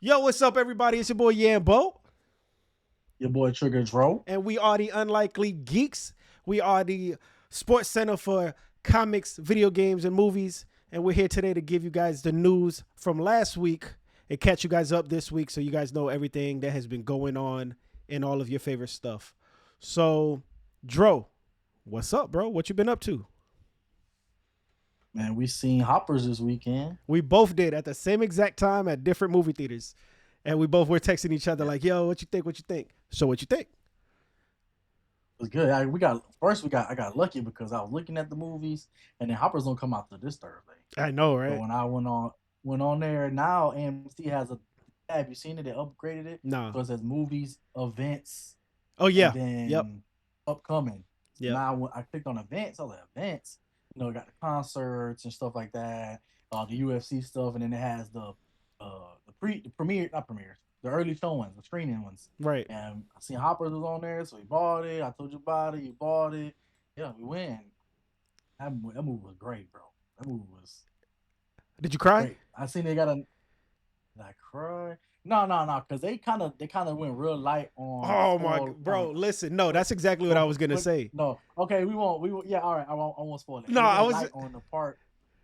Yo, what's up, everybody? It's your boy Yambo, Your boy Trigger Dro. and we are the Unlikely Geeks. We are the sports center for comics, video games, and movies. And we're here today to give you guys the news from last week and catch you guys up this week so you guys know everything that has been going on in all of your favorite stuff. So, Dro, what's up, bro? What you been up to? Man, we seen Hoppers this weekend. We both did at the same exact time at different movie theaters. And we both were texting each other like, yo, what you think? What you think? So what you think? It was good. I got lucky because I was looking at the movies, and then Hoppers don't come out till this Thursday. I know, So right? when I went on there, now AMC has a tab. You seen it? They upgraded it. No. So it says movies, events, Oh, yeah. and Yep. then upcoming. Yep. Now when I clicked on events, I was like, events. You know, it got the concerts and stuff like that, the UFC stuff, and then it has the early showings, the screening ones. Right. And I seen Hoppers was on there, so we bought it. I told you about it. You bought it. Yeah, we win. That movie was great, bro. That movie was Did you cry? great. I seen they got a. Did I cry? No, because they kind of went real light on. Oh my, bro! Listen, no, that's exactly what I was gonna say. No, okay, we won't. Yeah, all right. I won't spoil it. No, They I went was light on the part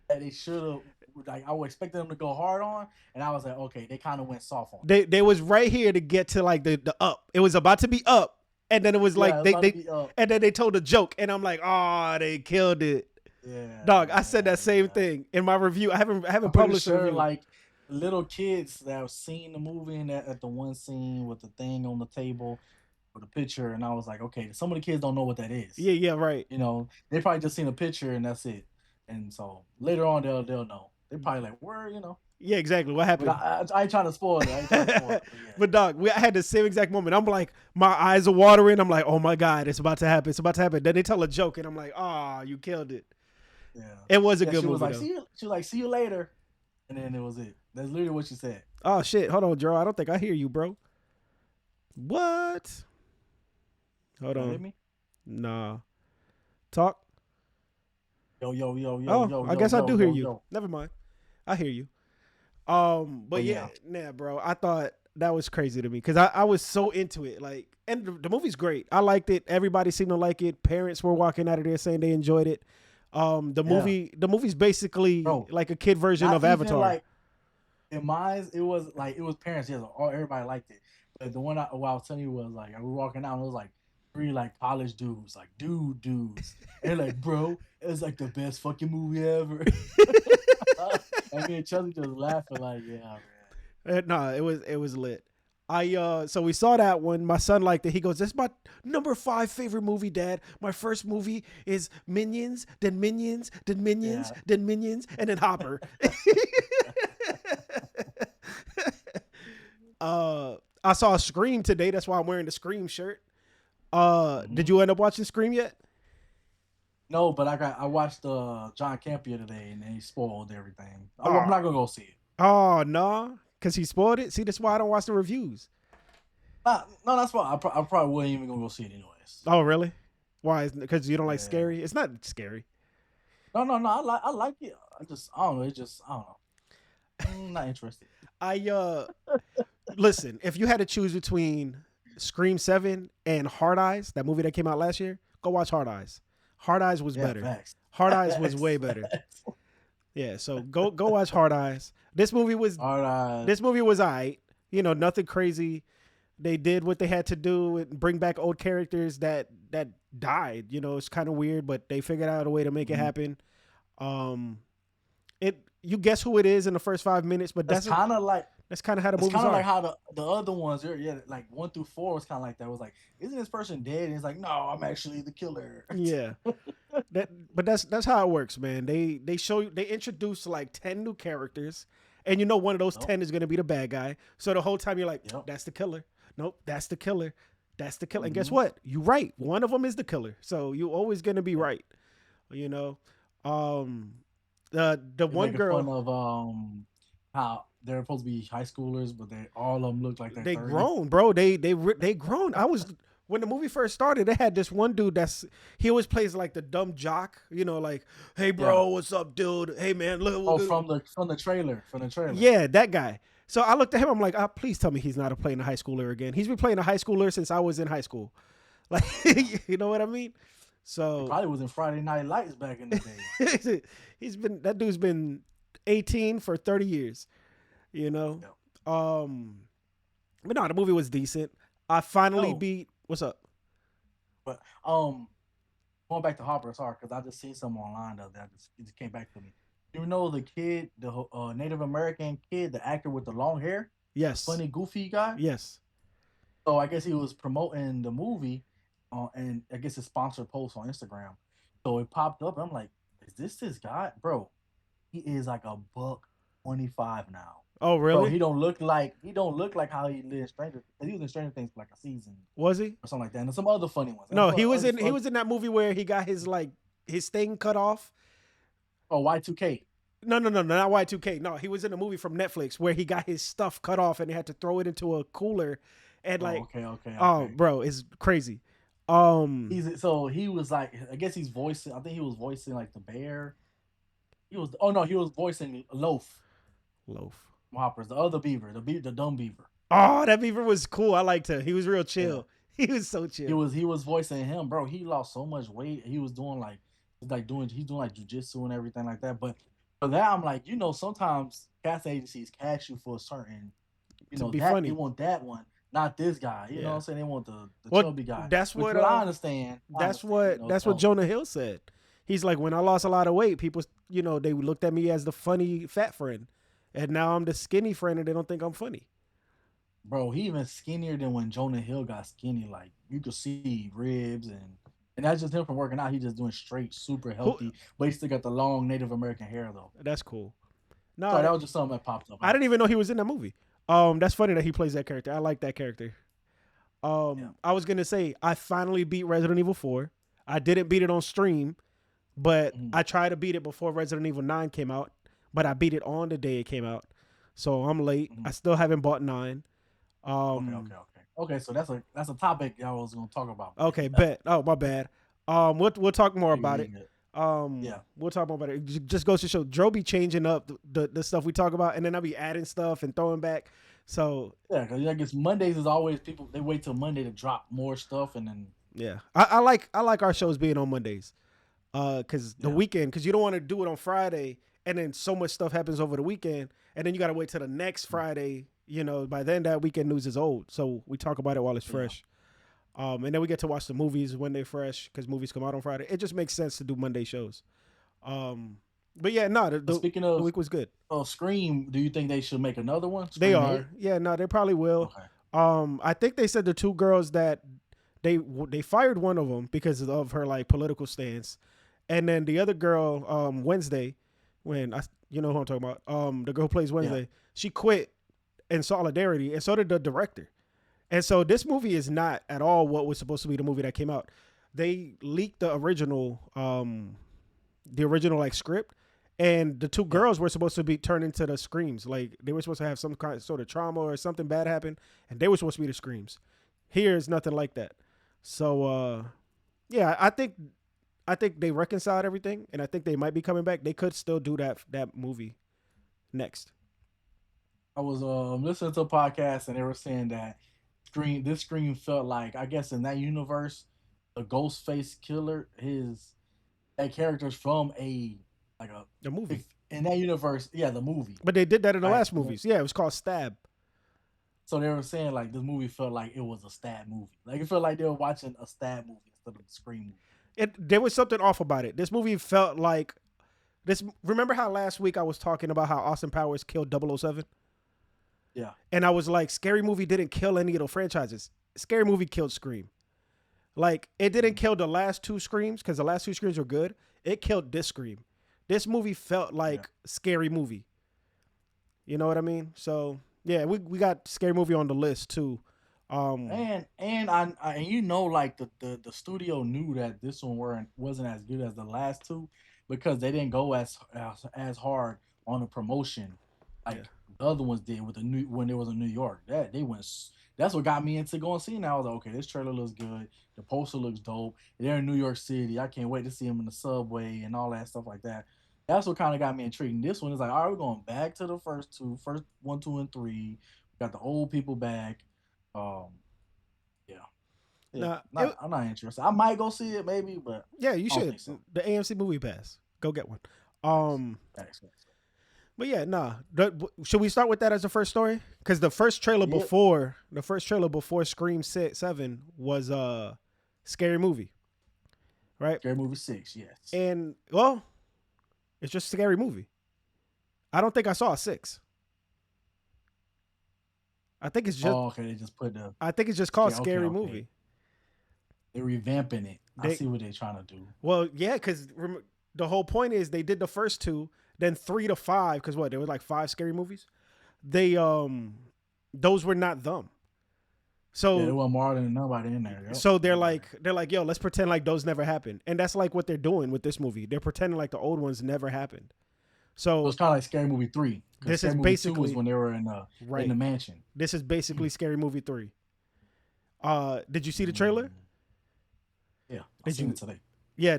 that they should have. Like I was expecting them to go hard on, and I was like, okay, they kind of went soft on. They was right here to get to like the up. It was about to be up, and then it was like and then they told a joke, and I'm like, oh, they killed it. Yeah, Dog, I said that same thing in my review. I haven't published a review. Like little kids that have seen the movie and at the one scene with the thing on the table with a picture, and I was like, okay, some of the kids don't know what that is. Yeah, right. You know, they probably just seen a picture and that's it. And so later on, they'll know. They're probably like, where, you know. Yeah, exactly. What happened? I ain't trying to spoil it. But dog, I had the same exact moment. I'm like, my eyes are watering. I'm like, oh my God, it's about to happen. It's about to happen. Then they tell a joke, and I'm like, oh, you killed it. Yeah. It was a good movie. She was like, see you later. And then it was it. That's literally what she said. Oh shit! Hold on, Joe. I don't think I hear you, bro. What? Hold on. Hear me? Nah. Talk. Yo. I guess I do hear you. Never mind. I hear you. But yeah, nah, bro. I thought that was crazy to me because I was so into it. Like, and the movie's great. I liked it. Everybody seemed to like it. Parents were walking out of there saying they enjoyed it. The movie's basically like a kid version of Avatar. Like, in mine, it was parents. Yes, everybody liked it. But the one I was telling you was like, we were walking out and it was like 3 like college dudes, like dudes. And like, bro, it's like the best fucking movie ever. And me and Chelsea just laughing like, yeah, man. No, it was lit. So we saw that one. My son liked it. He goes, "That's my number 5 favorite movie, Dad. My first movie is Minions, then Minions, then Minions, then Minions, and then Hopper." I saw Scream today. That's why I'm wearing the Scream shirt. Did you end up watching Scream yet? No, but I watched John Campia today, and he spoiled everything. I'm not gonna go see it. Oh no, because he spoiled it. See, that's why I don't watch the reviews. No, that's why I probably wasn't even gonna go see it anyways. Oh really? Why? Because you don't like scary? It's not scary. No. I like it. I don't know. I don't know. I'm not interested. Listen. If you had to choose between Scream 7 and Hard Eyes, that movie that came out last year, go watch Hard Eyes. Hard Eyes was better. Facts. Hard Eyes was way better. Yeah, so go watch Hard Eyes. This movie was alright. You know, nothing crazy. They did what they had to do and bring back old characters that died. You know, it's kind of weird, but they figured out a way to make it happen. You guess who it is in the first 5 minutes, but that's kind of how the movies are. It's kind of like how the other ones are. Yeah, like 1 through 4 was kind of like that. It was like, isn't this person dead? And it's like, no, I'm actually the killer. Yeah, but that's how it works, man. They introduce like 10 new characters, and you know one of those 10 is gonna be the bad guy. So the whole time you're like, that's the killer. Nope, that's the killer. That's the killer. And guess what? You're right. One of them is the killer. So you're always gonna be right. You know, the one girl fun of how they're supposed to be high schoolers, but all of them look like they're 30. Grown, bro. They grown. When the movie first started, they had this one dude he always plays like the dumb jock, you know, like, hey bro, what's up, dude? Hey man, look. From the trailer. Yeah, that guy. So I looked at him. I'm like, please tell me he's not playing a high schooler again. He's been playing a high schooler since I was in high school. Like, Yeah. you know what I mean? He So probably was in Friday Night Lights back in the day. that dude's been 18 for 30 years. You know. Yeah. But no, the movie was decent. I finally No, beat. What's up? but going back to Harper, sorry, because I just seen some online though that it just came back to me. You know the kid, the Native American kid, the actor with the long hair, Yes. funny, goofy guy. Yes. So I guess he was promoting the movie, and I guess his sponsored post on Instagram. So it popped up, and I'm like, "Is this guy, bro? He is like a buck 25 now, Oh, bro. really? He don't look like how he lived in Stranger. He was in Stranger Things for like a season Was he? or something like that, and some other funny ones. And No, so, he was in that movie where he got his like his thing cut off. oh, Y2K. No, no, no, no, not Y2K. No, he was in a movie from Netflix where he got his stuff cut off and he had to throw it into a cooler and Oh, like, okay. oh, bro, it's crazy. Um, He was like, I guess he's voicing. I think he was voicing like the bear. He was. Oh no, he was voicing Loaf. Loaf. Hoppers, the other beaver, the dumb beaver. Oh, that beaver was cool. I liked him. He was real Yeah, chill. He was so he chill. was he was voicing him, bro. He lost so much weight. He was doing he's doing like jujitsu and everything like that. But for that, I'm like, sometimes casting agencies cast you for a certain, To be that they funny. want that one, not this guy. You know what Yeah. I'm saying? They want the Well, chubby guy. that's Which what what I understand. that's what So Jonah Hill said. He's like, when I lost a lot of weight, people, they looked at me as the funny fat friend, and now I'm the skinny friend, and they don't think I'm funny. bro, he even skinnier than when Jonah Hill got skinny. Like you could see ribs and that's just him from working out. He just doing straight, super Who? healthy, but he still got the long Native American hair though. That's cool. No, So that was just something that popped up. I didn't even know he was in that movie. That's funny that he plays that character. I like that character. Yeah. I was gonna say I finally beat Resident Evil 4. I didn't beat it on stream, but Mhm. I tried to beat it before Resident Evil 9 came out. But I beat it on the day it came out, so I'm late. I Mhm. still haven't bought 9. Okay. Okay, so that's a topic I was gonna talk about. Okay, bet. Oh, my bad. We'll talk more Pretty about it. good. Yeah. We'll talk more about it. Just goes to show, Joe be changing up the stuff we talk about, and then I'll be adding stuff and throwing back. So Yeah, because I guess Mondays is always people they wait till Monday to drop more stuff and then yeah, I like our shows being on Mondays. Because the yeah. weekend, because you don't want to do it on Friday, and then so much stuff happens over the weekend, and then you got to wait till the next Friday. By then that weekend news is old, so we talk about it while it's Yeah. fresh. And then we get to watch the movies when they're fresh because movies come out on Friday. It just makes sense to do Monday shows. But yeah, no, But speaking the of week was good. Scream, do you think they should make another one? They Scream 8? are, yeah, no, they probably will. Okay. I think they said the two girls that they fired one of them because of her like political stance, and then the other girl, Wednesday, when you know who I'm talking about, the girl who plays Wednesday, Yeah. she quit in solidarity, and so did the director. And so this movie is not at all what was supposed to be the movie that came out. They leaked the original like script, and the two Yeah. girls were supposed to be turned into the screams. Like they were supposed to have some kind of sort of trauma or something bad happen, and they were supposed to be the screams. Here is nothing like that. So yeah, I think they reconciled everything, and I think they might be coming back. They could still do that movie next. I was listening to a podcast and they were saying that this Scream felt like, I guess in that universe, the Ghostface killer, that character's from a The movie, in that universe, yeah, the movie. but they did that in the Right. last movies. Yeah, it was called Stab. So they were saying like this movie felt like it was a stab movie. Like it felt like they were watching a stab movie instead of a Scream movie. There was something off about it. This movie felt like this. Remember how last week I was talking about how Austin Powers killed 007? Yeah. And I was like, Scary Movie didn't kill any of the franchises. Scary Movie killed Scream. Like, it didn't kill the last two Screams because the last two Screams were good. It killed this Scream. This movie felt like Scary Movie. You know what I mean? So, yeah, we got Scary Movie on the list, too. And like the studio knew that this one wasn't as good as the last two because they didn't go as hard on the promotion like Yeah. the other ones did with when it was in New York. That's what got me into going see. Now I was like, okay, this trailer looks good. The poster looks dope. They're in New York City. I can't wait to see them in the subway and all that stuff like that. That's what kind of got me intrigued. This one is like, all right, we're going back to the first 1, 2, and 3. We got the old people back. Um, yeah, yeah. Nah, I'm not interested. I might go see it, maybe, but yeah, you I don't should. think so. The AMC Movie Pass. Go get one. Thanks. But yeah, nah. Should we start with that as the first story? Because the first trailer before Scream 7 was Scary Movie, right? Scary Movie 6, yes. And well, it's just Scary Movie. I don't think I saw a 6. I think it's just. Oh, okay. They just put the. I think it's just called Scary okay. Movie. They're revamping it. I see what they're trying to do. Well, yeah, because the whole point is they did the first 2, then 3 to 5. Because what, there was like 5 scary movies. They those were not them. So there wasn't more than nobody in there. Yep. So they're like, yo, let's pretend like those never happened, and that's like what they're doing with this movie. They're pretending like the old ones never happened. So it's kind of like Scary Movie 3. This Scary is Movie basically 2 was when they were in the mansion. This is basically Scary Movie 3. Did you see the trailer? Yeah, I seen it today. Yeah,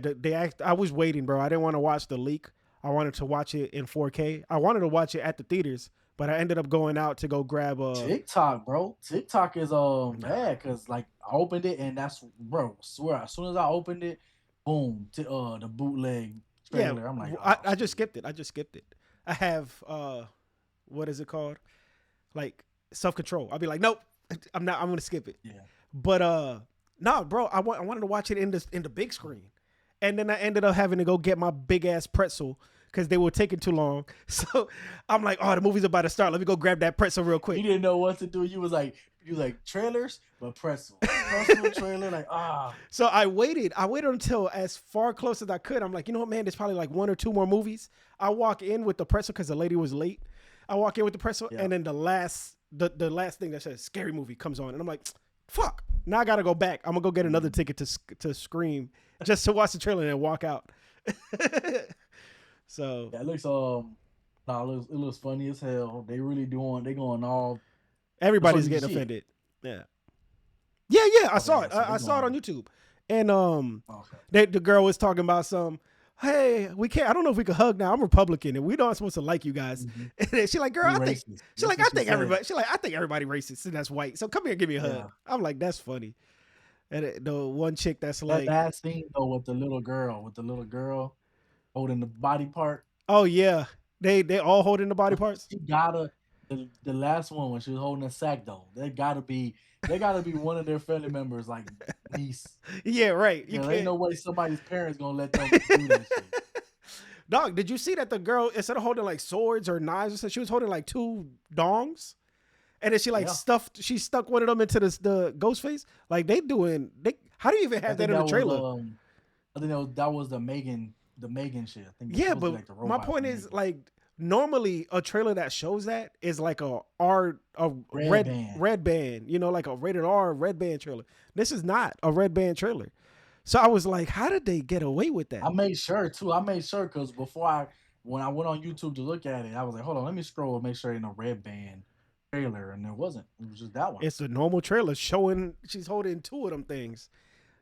I was waiting, bro. I didn't want to watch the leak. I wanted to watch it in 4K. I wanted to watch it at the theaters, but I ended up going out to go grab TikTok, bro. TikTok is bad because like I opened it and that's I swear as soon as I opened it, boom, the bootleg trailer. Yeah, I'm like, I just skipped it. I have what is it called? Like self-control. I'll be like, nope, I'm not. I'm gonna skip it. Yeah. But no, bro. I wanted to watch it in the big screen, and then I ended up having to go get my big ass pretzel because they were taking too long. So I'm like, oh, the movie's about to start. Let me go grab that pretzel real quick. You didn't know what to do. You was like trailers, but pretzel trailer, like So I waited until as far close as I could. I'm like, you know what, man? There's probably like 1 or 2 more movies. I walk in with the pretzel because the lady was late. I walk in with the pretzel, and then the last thing that says Scary Movie comes on, and I'm like, fuck. Now I gotta go back. I'm gonna go get another ticket to Scream just to watch the trailer and then walk out. So yeah, it looks funny as hell. They really they going all. Everybody's getting offended. Yeah. I saw it. I saw it on YouTube, and the girl was talking about some. Hey, we can't. I don't know if we can hug now. I'm Republican, and we not supposed to like you guys. Mm-hmm. And she's like, girl, I think everybody. She's like, I think everybody racist, and that's white. So come here, and give me a hug. I'm like, that's funny. And the one chick that's like that scene though with the little girl holding the body part. Oh yeah, they all holding the body parts. She gotta the last one when she was holding a sack though. They gotta be one of their family members, like niece. Yeah, right. You ain't no way somebody's parents gonna let them do that shit. Dog, did you see that the girl, instead of holding like swords or knives or something, she was holding like 2 dongs, and then she stuck one of them into the ghost face. Like how do you even have that in the trailer? I think that was the Megan shit. I think yeah, but like my point is like. Normally, a trailer that shows that is like a red band, like a rated R red band trailer. This is not a red band trailer. So I was like, how did they get away with that? I made sure because when I went on YouTube to look at it, I was like, hold on, let me scroll and make sure ain't no red band trailer, and there wasn't. It was just that one. It's a normal trailer showing she's holding 2 of them things.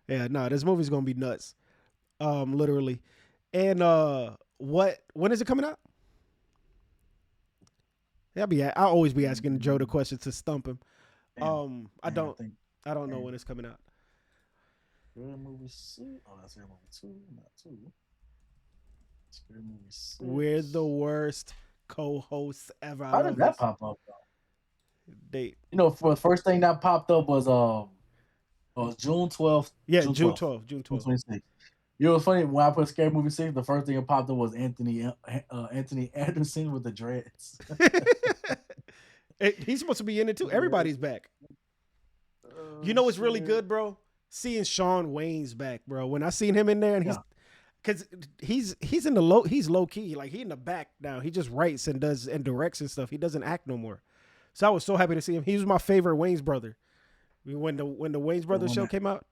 Yeah, no, this movie's gonna be nuts, literally. And when is it coming out? I always be asking Joe the question to stump him. I don't know when it's coming out. Scary Movie 6. Oh, that's Scary Movie 2, not 2. Scary Movie 6. We're the worst co-hosts ever. How did that pop up though? For the first thing that popped up was June 12th. Yeah, June 12th. 26th. You know what's funny? When I put Scary Movie 6, the first thing that popped up was Anthony Anderson with the dreads. He's supposed to be in it too. Everybody's back. You know what's really good, bro? Seeing Shawn Wayne's back, bro. When I seen him in there, and he's low key, like he in the back now. He just writes and does and directs and stuff. He doesn't act no more. So I was so happy to see him. He was my favorite Wayne's brother. When the Wayne's Brothers show came out.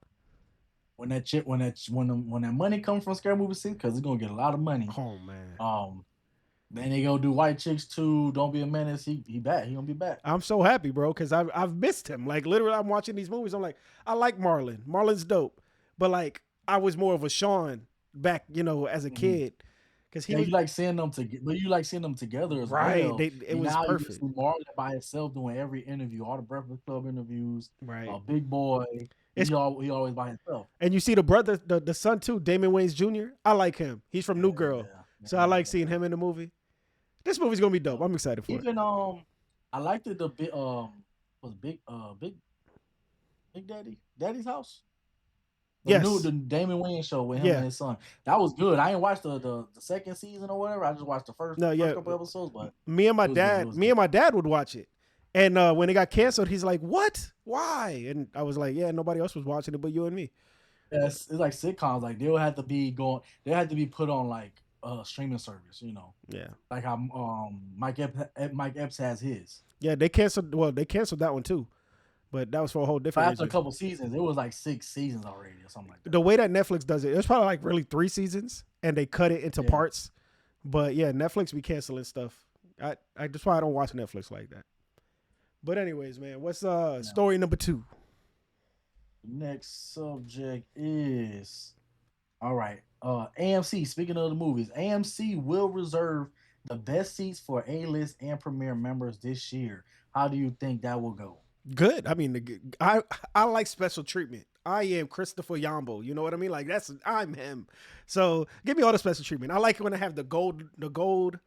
When that money comes from Scary Movie 6, because it's gonna get a lot of money. Oh man. Then they go do White Chicks 2, Don't Be a Menace. He back. He gonna be back. I'm so happy, bro, because I've missed him. Like literally, I'm watching these movies. I'm like, I like Marlon. Marlon's dope, but like I was more of a Sean back, as a kid, because he Yeah, was you like seeing them together, but you like seeing them together as right. well. It And was now you can perfect. see Marlon by himself doing every interview, all the Breakfast Club interviews. Right. Big Boy, It's he always by himself. and you see the brother, the son too, Damon Wayans Jr. I like him. He's from New Girl, so I like seeing him in the movie. This movie's gonna be dope. I'm excited for it. Even I liked the big was Big Daddy's house. The Damon Wayans show with him and his son. That was good. I ain't watched the second season or whatever. I just watched the first couple episodes. But me and my dad would watch it. And when it got canceled, he's like, "What? Why?" And I was like, "Yeah, nobody else was watching it but you and me." Yes, it's like sitcoms. Like they'll have to be put on like streaming service. Yeah. Like how Mike Epps has his. Yeah, they canceled. Well, they canceled that one too, but that was for a whole different. But after a couple seasons, it was like 6 seasons already or something like that. The way that Netflix does it, it's probably like really 3 seasons, and they cut it into parts. But yeah, Netflix be canceling stuff. I that's why I don't watch Netflix like that. But anyways, man, what's story number 2? Next subject is all right. AMC. Speaking of the movies, AMC will reserve the best seats for A-list and premiere members this year. How do you think that will go? Good. I mean, I like special treatment. I am Christopher Yambo. You know what I mean? Like I'm him. So give me all the special treatment. I like when I have the gold, road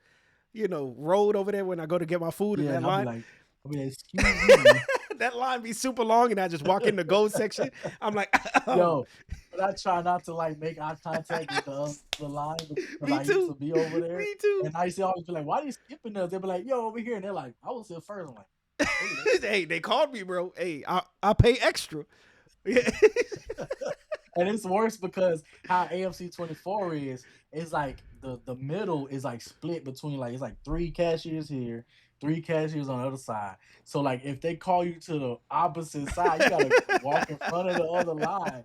over there when I go to get my food in that line. Excuse me. That line be super long, and I just walk in the gold section. I'm like, oh. Yo, but I try not to like make eye contact with the line because I used to be over there. Me too. And I used to always be like, "Why are you skipping us?" They be like, "Yo, over here," and they're like, "I was here first." I'm like, "Hey, they called me, bro. Hey, I pay extra." Yeah. And it's worse because how AMC 24 is like the middle is like split between like it's like 3 cashiers here, 3 cashiers on the other side. So like if they call you to the opposite side, you gotta walk in front of the other line.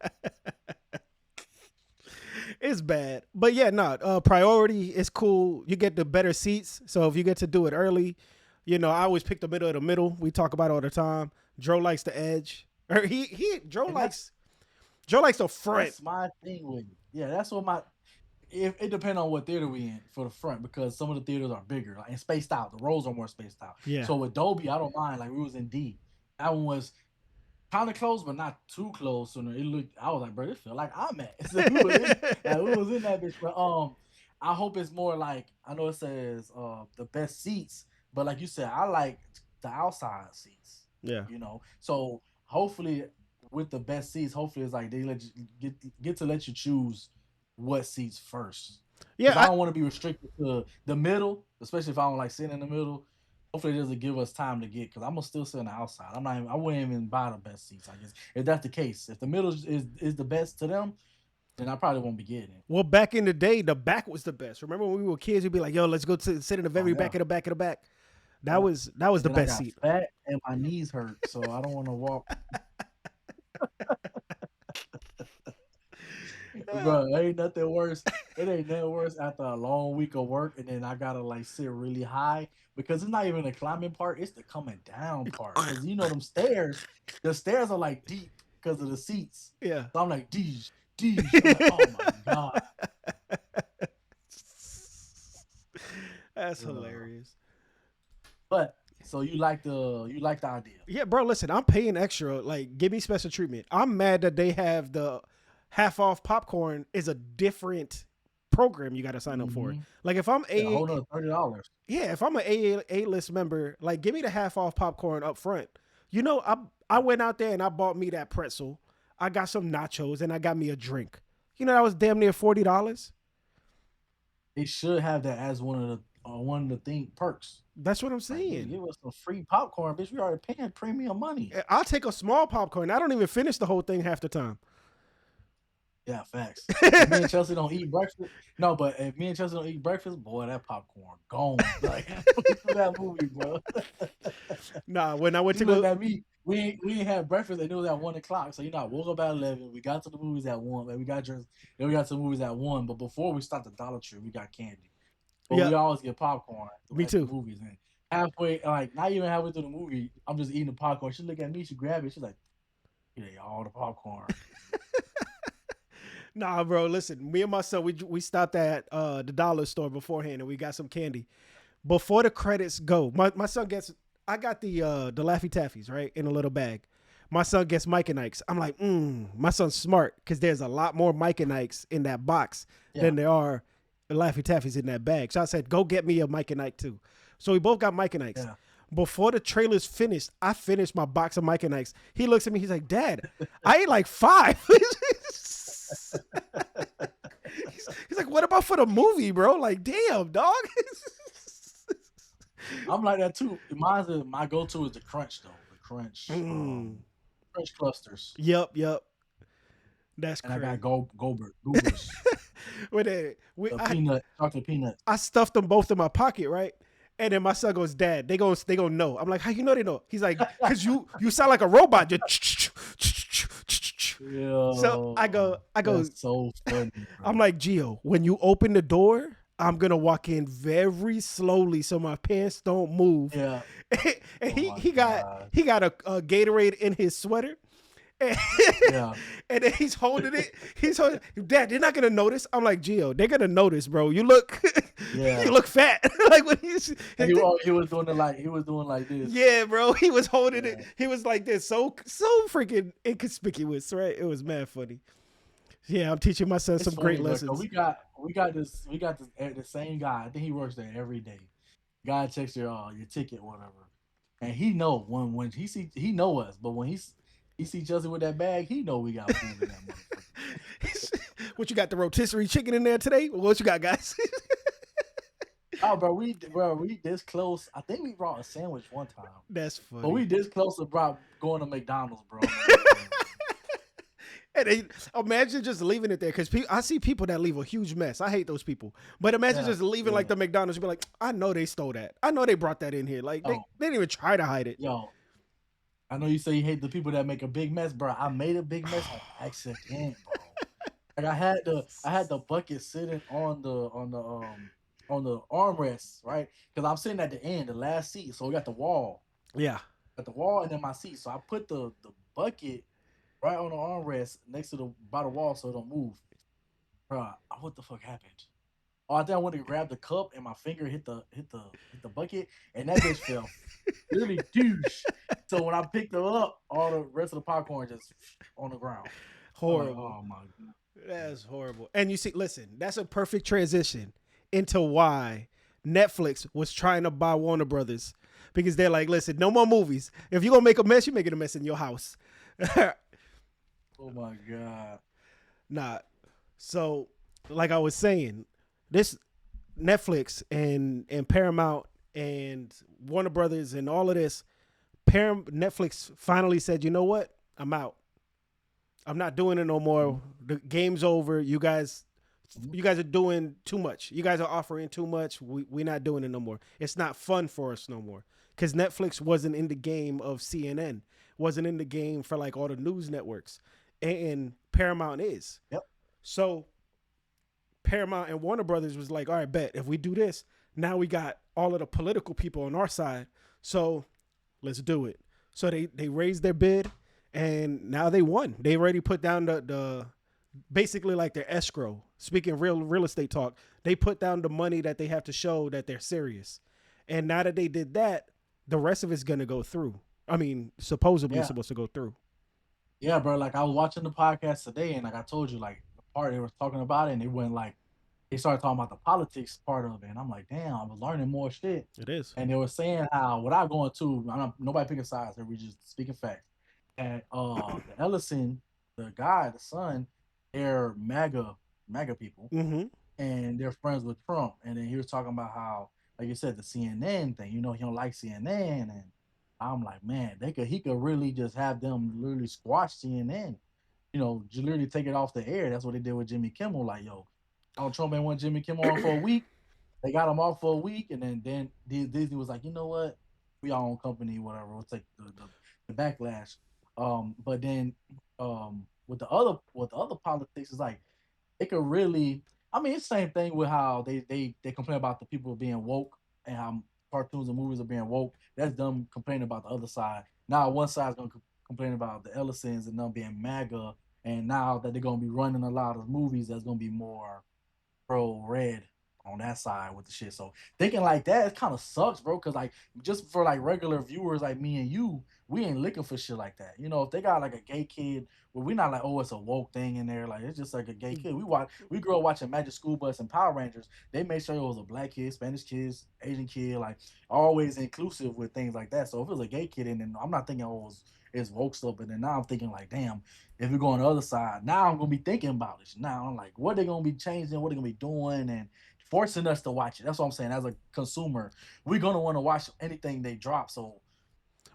It's bad, but yeah, priority is cool. You get the better seats, so if you get to do it early, I always pick the middle of the middle. We talk about it all the time. Joe likes the edge, or Joe likes the front. That's my thing with it. Yeah, that's what if it depends on what theater we in for the front, because some of the theaters are bigger and spaced out. The rows are more spaced out. Yeah. So with Dolby, I don't mind. Like we was in D. That one was kind of close, but not too close. So it looked. I was like, bro, this feel like I'm at. So we was in that bitch. But I hope it's more like, I know it says the best seats, but like you said, I like the outside seats. Yeah. So hopefully with the best seats, hopefully it's like they let you get to let you choose what seats first. Yeah, I don't want to be restricted to the middle, especially if I don't like sitting in the middle. Hopefully it doesn't give us time to get, because I'm gonna still sit on the outside. I wouldn't even buy the best seats, I guess. If that's the case, if the middle is the best to them, then I probably won't be getting it. Well, back in the day, the back was the best. Remember when we were kids, you'd be like, "Yo, let's go sit in the very back of the back of the back." That was the best seat. Fat and my knees hurt, so I don't want to walk. Bro, ain't nothing worse. It ain't nothing worse after a long week of work, and then I gotta like sit really high, because it's not even the climbing part; it's the coming down part. Because them stairs, the stairs are like deep because of the seats. Yeah. So I'm like, geez. I'm like, oh my god. That's hilarious. But so you like the idea? Yeah, bro. Listen, I'm paying extra. Like, give me special treatment. I'm mad that they have the half off popcorn is a different program you got to sign up for. Like if I'm hold on, $30. Yeah, if I'm an A-list member, like give me the half off popcorn up front. I went out there and I bought me that pretzel. I got some nachos and I got me a drink. That was damn near $40. They should have that as one of the thing perks. That's what I'm saying. Give us some free popcorn, bitch. We already paying premium money. I'll take a small popcorn. I don't even finish the whole thing half the time. Yeah, facts. If me and Chelsea don't eat breakfast. No, but if me and Chelsea don't eat breakfast, boy, that popcorn gone. Like that movie, bro. Nah, when I went to go, at me, we ain't had breakfast, and it was at 1:00. So I woke up at 11. We got to the movies at 1. Then we got dressed. Then we got to the movies at 1. But before we stopped at Dollar Tree, we got candy. But we always get popcorn. Me too. Movies, and halfway, like not even halfway through the movie, I'm just eating the popcorn. She look at me, she grab it, she's like, "You ate all the popcorn." Nah, bro. Listen, me and my son, we stopped at the dollar store beforehand, and we got some candy. Before the credits go, my son gets. I got the Laffy Taffies right in a little bag. My son gets Mike and Ike's. I'm like, my son's smart because there's a lot more Mike and Ike's in that box than there are Laffy Taffies in that bag. So I said, go get me a Mike and Ike too. So we both got Mike and Ike's. Yeah. Before the trailer's finished, I finished my box of Mike and Ike's. He looks at me. He's like, Dad, I ate like 5. He's like, what about for the movie, bro? Like, damn, dog. I'm like that too. My go-to is the crunch though. The crunch. Crunch clusters. Yep. That's and crazy. I got goobers. With chocolate peanut. I stuffed them both in my pocket, right? And then my son goes, Dad, they gonna know. I'm like, how you know they know? He's like, cause you sound like a robot. So I go. That's so funny. Bro. I'm like, Gio, when you open the door, I'm gonna walk in very slowly so my pants don't move. Yeah. And he got a Gatorade in his sweater. And, and then he's holding it. Dad, they're not gonna notice. I'm like, Gio, they're gonna notice, bro. You look you look fat. Like when he was doing like this. Yeah, bro. He was holding it. He was like this, so freaking inconspicuous, right? It was mad funny. Yeah, I'm teaching my son some great lessons. We got the same guy. I think he works there every day. Guy checks your ticket, whatever, and he know when he know us, but when he see Chelsea with that bag, he know we got food in that motherfucker. What you got, the rotisserie chicken in there today? What you got, guys? Oh, bro, we this close. I think we brought a sandwich one time. That's funny. But we this close to going to McDonald's, bro. And imagine just leaving it there, because I see people that leave a huge mess. I hate those people. But imagine just leaving like the McDonald's. You'd be like, I know they stole that. I know they brought that in here. Like they didn't even try to hide it. Yo, I know you say you hate the people that make a big mess, bro. I made a big mess on accident, bro. Like I had the bucket sitting on the armrest, right? Because I'm sitting at the end, the last seat. So we got the wall. Yeah. Got the wall and then my seat. So I put the bucket right on the armrest next to by the wall so it don't move. Bro, what the fuck happened? Oh, I think I went to grab the cup and my finger hit the bucket and that bitch fell. Really douche. So when I picked her up, all the rest of the popcorn just on the ground. Horrible. Like, oh my God. That's horrible. And you see, listen, that's a perfect transition into why Netflix was trying to buy Warner Brothers, because they're like, listen, no more movies. If you're gonna make a mess, you're making a mess in your house. Oh my God. Nah. So, like I was saying, this Netflix and Paramount and Warner Brothers and all of this, Netflix finally said, you know what? I'm out. I'm not doing it no more. The game's over. You guys are doing too much. You guys are offering too much. We're not doing it no more. It's not fun for us no more. Because Netflix wasn't in the game of CNN, wasn't in the game for like all the news networks, and Paramount is. Yep. So Paramount and Warner Brothers was like, all right, bet if we do this, now we got all of the political people on our side. So let's do it. So they raised their bid, and now they won. They already put down the basically like their escrow. Speaking real estate talk, they put down the money that they have to show that they're serious. And now that they did that, the rest of it's gonna go through. I mean, supposedly it's supposed to go through. Yeah, bro. Like I was watching the podcast today, and like I told you, like the part they were talking about it, and they started talking about the politics part of it, and I'm like, damn, I was learning more shit. It is. And they were saying how without going to, nobody picking sides, we just speaking facts. And the Ellison, the son, they're MAGA people, and they're friends with Trump. And then he was talking about how, like you said, the CNN thing. You know, he don't like CNN, and I'm like, man, he could really just have them literally squash CNN. You know, just literally take it off the air. That's what they did with Jimmy Kimmel. Like, yo, Trump ain't want Jimmy Kimmel on for a week. They got him off for a week, and then Disney was like, you know what? We our own company, whatever. We'll take the backlash. But then with the other politics, is like it could really. I mean, it's the same thing with how they complain about the people being woke and how cartoons and movies are being woke. That's them complaining about the other side. Now one side's gonna complain about the Ellisons and them being MAGA and now that they're gonna be running a lot of movies, that's gonna be more pro red on that side with the shit. So thinking like that, it kind of sucks, bro. Cause like just for like regular viewers like me and you, we ain't looking for shit like that. You know, if they got like a gay kid, well, we not like, oh, it's a woke thing in there. Like it's just like a gay kid. We grew up watching Magic School Bus and Power Rangers. They made sure it was a black kid, Spanish kids, Asian kid, like always inclusive with things like that. So if it was a gay kid, and then I'm not thinking, oh, it's woke stuff, but then now I'm thinking like, damn, if we go on the other side, now I'm gonna be thinking about it. Now I'm like, what they gonna be changing, what they gonna be doing, and forcing us to watch it. That's what I'm saying. As a consumer, we're gonna want to watch anything they drop. So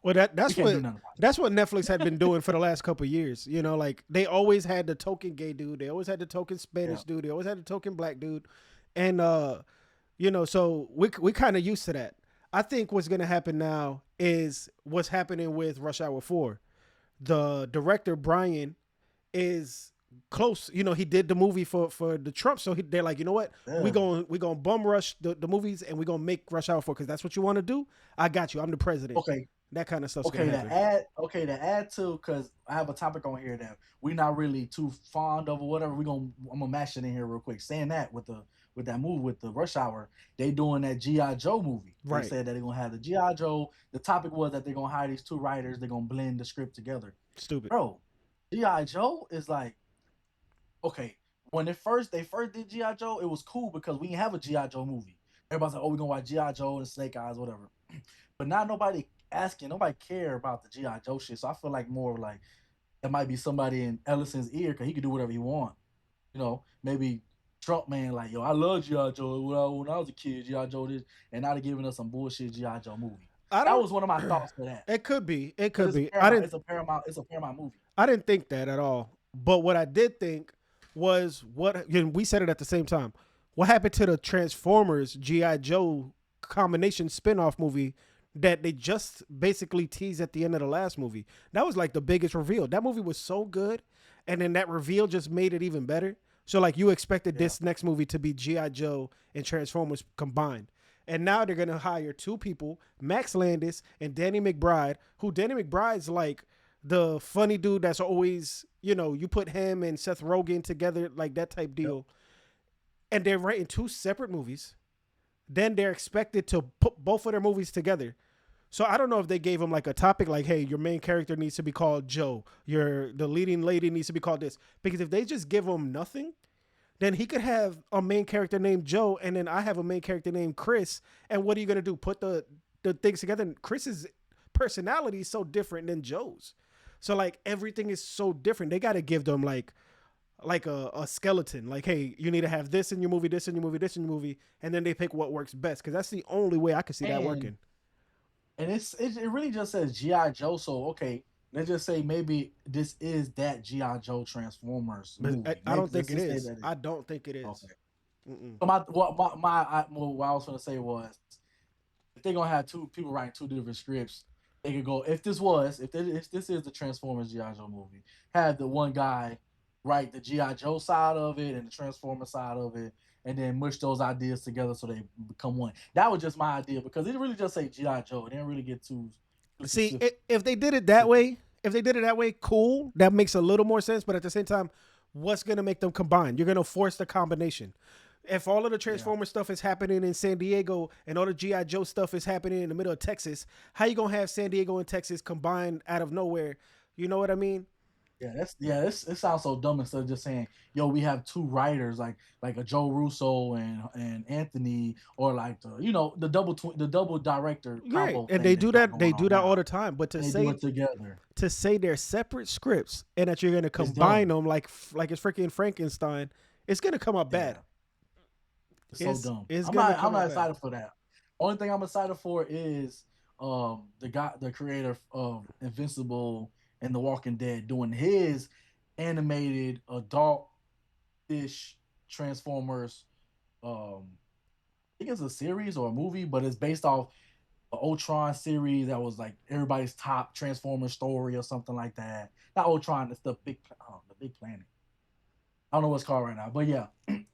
Well, we can't do nothing about it. that's what Netflix had been doing for the last couple of years. You know, like they always had the token gay dude, they always had the token Spanish dude, they always had the token black dude, and you know, so we kind of used to that. I think what's gonna happen now is what's happening with Rush Hour 4. The director Brian is close. You know, he did the movie for the Trump, so they're like, you know what, Yeah. we gonna bum rush the movies, and we gonna make Rush Hour 4 because that's what you want to do. I got you. I'm the president. Okay. That kind of stuff. Okay, to add to, because I have a topic on here that we're not really too fond of or whatever. I'm gonna mash it in here real quick. Saying that with that movie with the Rush Hour, they doing that GI Joe movie. Right. They said that they're gonna have the GI Joe. The topic was that they're gonna hire these two writers. They're gonna blend the script together. Stupid. Bro, GI Joe is like, okay. When they first did GI Joe, it was cool because we didn't have a GI Joe movie. Everybody's like, oh, we're gonna watch GI Joe and Snake Eyes, whatever. But now nobody care about the GI Joe shit. So I feel like more like it might be somebody in Ellison's ear because he can do whatever he want. You know, maybe Trump man like, yo, I love GI Joe when I was a kid. GI Joe this, and now they're giving us some bullshit GI Joe movie. That was one of my thoughts for that. It could be. It could be. It's a Paramount movie. I didn't think that at all. But what I did think was we said it at the same time. What happened to the Transformers GI Joe combination spinoff movie that they just basically teased at the end of the last movie? That was like the biggest reveal. That movie was so good, and then that reveal just made it even better. So like you expected this next movie to be GI Joe and Transformers combined. And now they're going to hire two people, Max Landis and Danny McBride, who Danny McBride's like the funny dude that's always, you know, you put him and Seth Rogen together, like that type deal. Yep. And they're writing two separate movies. Then they're expected to put both of their movies together. So I don't know if they gave him like a topic like, hey, your main character needs to be called Joe. The leading lady needs to be called this. Because if they just give him nothing, then he could have a main character named Joe, and then I have a main character named Chris. And what are you going to do? Put the things together? And Chris's personality is so different than Joe's. So like everything is so different. They got to give them like a skeleton. Like, hey, you need to have this in your movie, this in your movie, this in your movie. And then they pick what works best. Because that's the only way I can see that working. And it really just says G.I. Joe. So, okay, let's just say maybe this is that G.I. Joe Transformers movie. I don't think it is. I don't think it is. Okay. So what I was going to say was, if they're going to have two people writing two different scripts, they could go, if this is the Transformers G.I. Joe movie, have the one guy write the G.I. Joe side of it and the Transformer side of it, and then mush those ideas together so they become one. That was just my idea because it really just say G.I. Joe. It didn't really get too see, if they did it that way, cool. That makes a little more sense. But at the same time, what's going to make them combine? You're going to force the combination. If all of the Transformer stuff is happening in San Diego and all the G.I. Joe stuff is happening in the middle of Texas, how you going to have San Diego and Texas combined out of nowhere? You know what I mean? It sounds so dumb instead of just saying, yo, we have two writers like a Joe Russo and Anthony, or like the double director. Right. And they do that all the time. But to say they're separate scripts and that you're gonna combine them like it's freaking Frankenstein, it's gonna come out bad. It's so dumb. I'm not excited for that. Only thing I'm excited for is the creator of Invincible and The Walking Dead doing his animated adult-ish Transformers. I think it's a series or a movie, but it's based off the Ultron series that was like everybody's top Transformers story or something like that. Not Ultron, it's the big planet. I don't know what it's called right now, but yeah,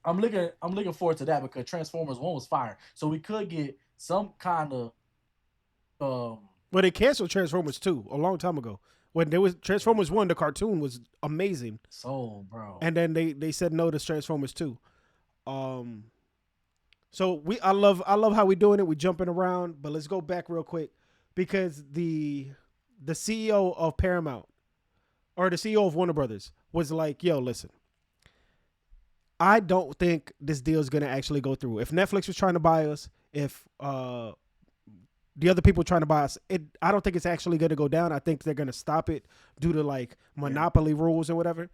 I'm looking forward to that because Transformers 1 was fire, so we could get some kind of. Well, they canceled Transformers 2 a long time ago. When there was Transformers 1, the cartoon was amazing. So, bro. And then they said no to Transformers 2. Um so I love how we doing it. We jumping around, but let's go back real quick because the CEO of Paramount or the CEO of Warner Brothers was like, "Yo, listen. I don't think this deal is going to actually go through. If Netflix was trying to buy us, if the other people trying to buy us, I don't think it's actually going to go down. I think they're going to stop it due to like monopoly rules and whatever.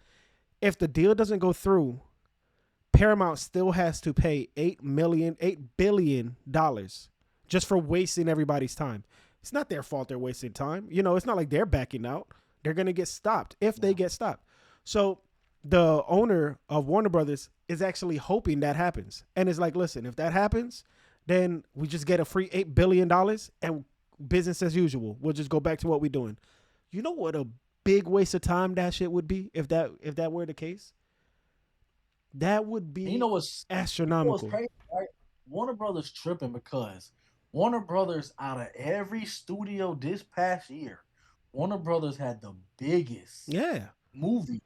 If the deal doesn't go through, Paramount still has to pay $8 billion just for wasting everybody's time. It's not their fault they're wasting time. You know, it's not like they're backing out. They're going to get stopped if they get stopped. So the owner of Warner Brothers is actually hoping that happens. And it's like, listen, if that happens, then we just get a free $8 billion and business as usual. We'll just go back to what we're doing. You know what a big waste of time that shit would be if that were the case? That would be astronomical. Crazy, right? Warner Brothers tripping because Warner Brothers, out of every studio this past year, Warner Brothers had the biggest movie.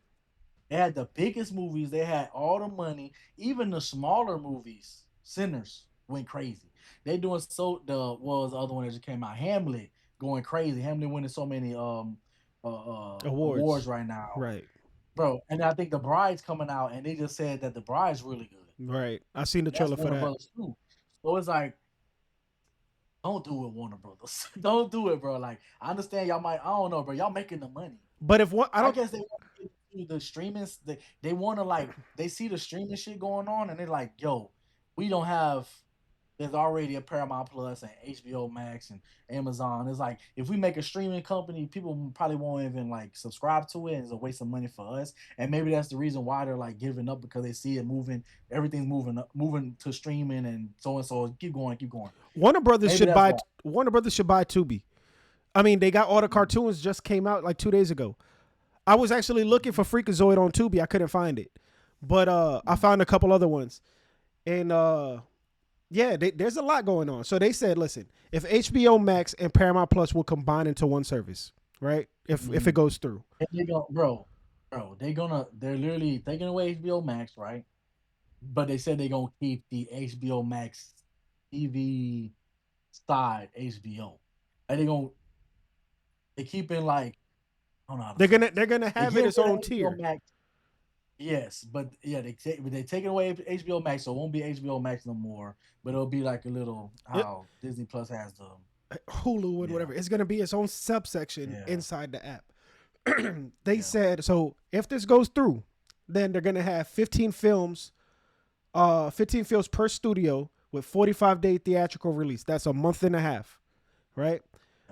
They had the biggest movies. They had all the money. Even the smaller movies, Sinners, went crazy. They doing what was the other one that just came out? Hamlet going crazy. Hamlet winning so many awards right now. Right. Bro, and I think The Bride's coming out, and they just said that The Bride's really good. Right. I seen the trailer for that. Brothers too. So it's like, don't do it, Warner Brothers. Don't do it, bro. Like, I understand y'all might, I don't know, bro. Y'all making the money. But if what I guess they want to do the streaming, they want to like, they see the streaming shit going on, and they're like, yo, we don't have. There's already a Paramount Plus and HBO Max and Amazon. It's like, if we make a streaming company, people probably won't even like subscribe to it. And it's a waste of money for us. And maybe that's the reason why they're like giving up, because they see it moving. Everything's moving to streaming and so. Keep going. Warner Brothers should buy Tubi. I mean, they got all the cartoons just came out like 2 days ago. I was actually looking for Freakazoid on Tubi. I couldn't find it, but I found a couple other ones, and there's a lot going on. So they said, listen, if HBO Max and Paramount Plus will combine into one service, right? If it goes through, they're literally taking away HBO Max, right? But they said they're gonna keep the HBO Max TV side HBO. And they keeping like, I don't know. They're gonna have it its own tier. Max. Yes, but yeah, they're taking away HBO Max, so it won't be HBO Max no more. But it'll be like a little how Disney Plus has the Hulu and whatever. It's gonna be its own subsection inside the app. They said so. If this goes through, then they're gonna have 15 films per studio with 45-day theatrical release. That's a month and a half, right?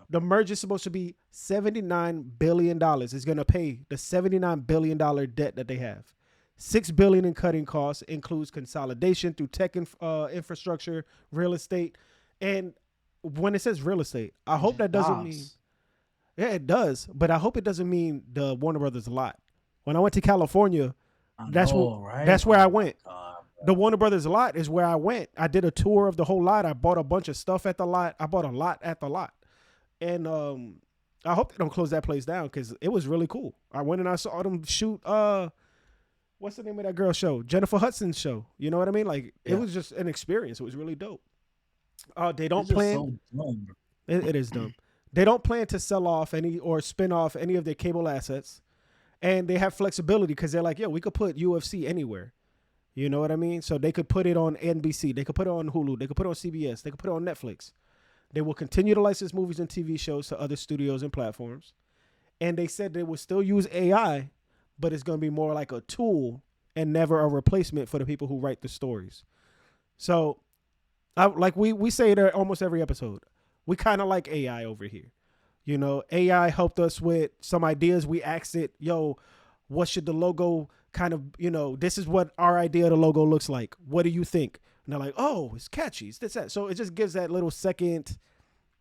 The merge is supposed to be $79 billion. It's going to pay the $79 billion debt that they have. $6 billion in cutting costs, includes consolidation through tech infrastructure, real estate. And when it says real estate, I hope that doesn't mean... Yeah, it does. But I hope it doesn't mean the Warner Brothers lot. When I went to California, that's where I went. The Warner Brothers lot is where I went. I did a tour of the whole lot. I bought a bunch of stuff at the lot. I bought a lot at the lot. And I hope they don't close that place down because it was really cool. I went and I saw them shoot, what's the name of that girl's show? Jennifer Hudson's show. You know what I mean? Like, it was just an experience. It was really dope. They don't plan. So it is dumb. They don't plan to sell off or spin off any of their cable assets. And they have flexibility because they're like, we could put UFC anywhere. You know what I mean? So they could put it on NBC. They could put it on Hulu. They could put it on CBS. They could put it on Netflix. They will continue to license movies and TV shows to other studios and platforms. And they said they will still use AI, but it's going to be more like a tool and never a replacement for the people who write the stories. So, like we say it almost every episode, we kind of like AI over here. You know, AI helped us with some ideas. We asked it, what should the logo kind of, this is what our idea of the logo looks like. What do you think? And they're like, it's catchy. It's this, that. So it just gives that little second,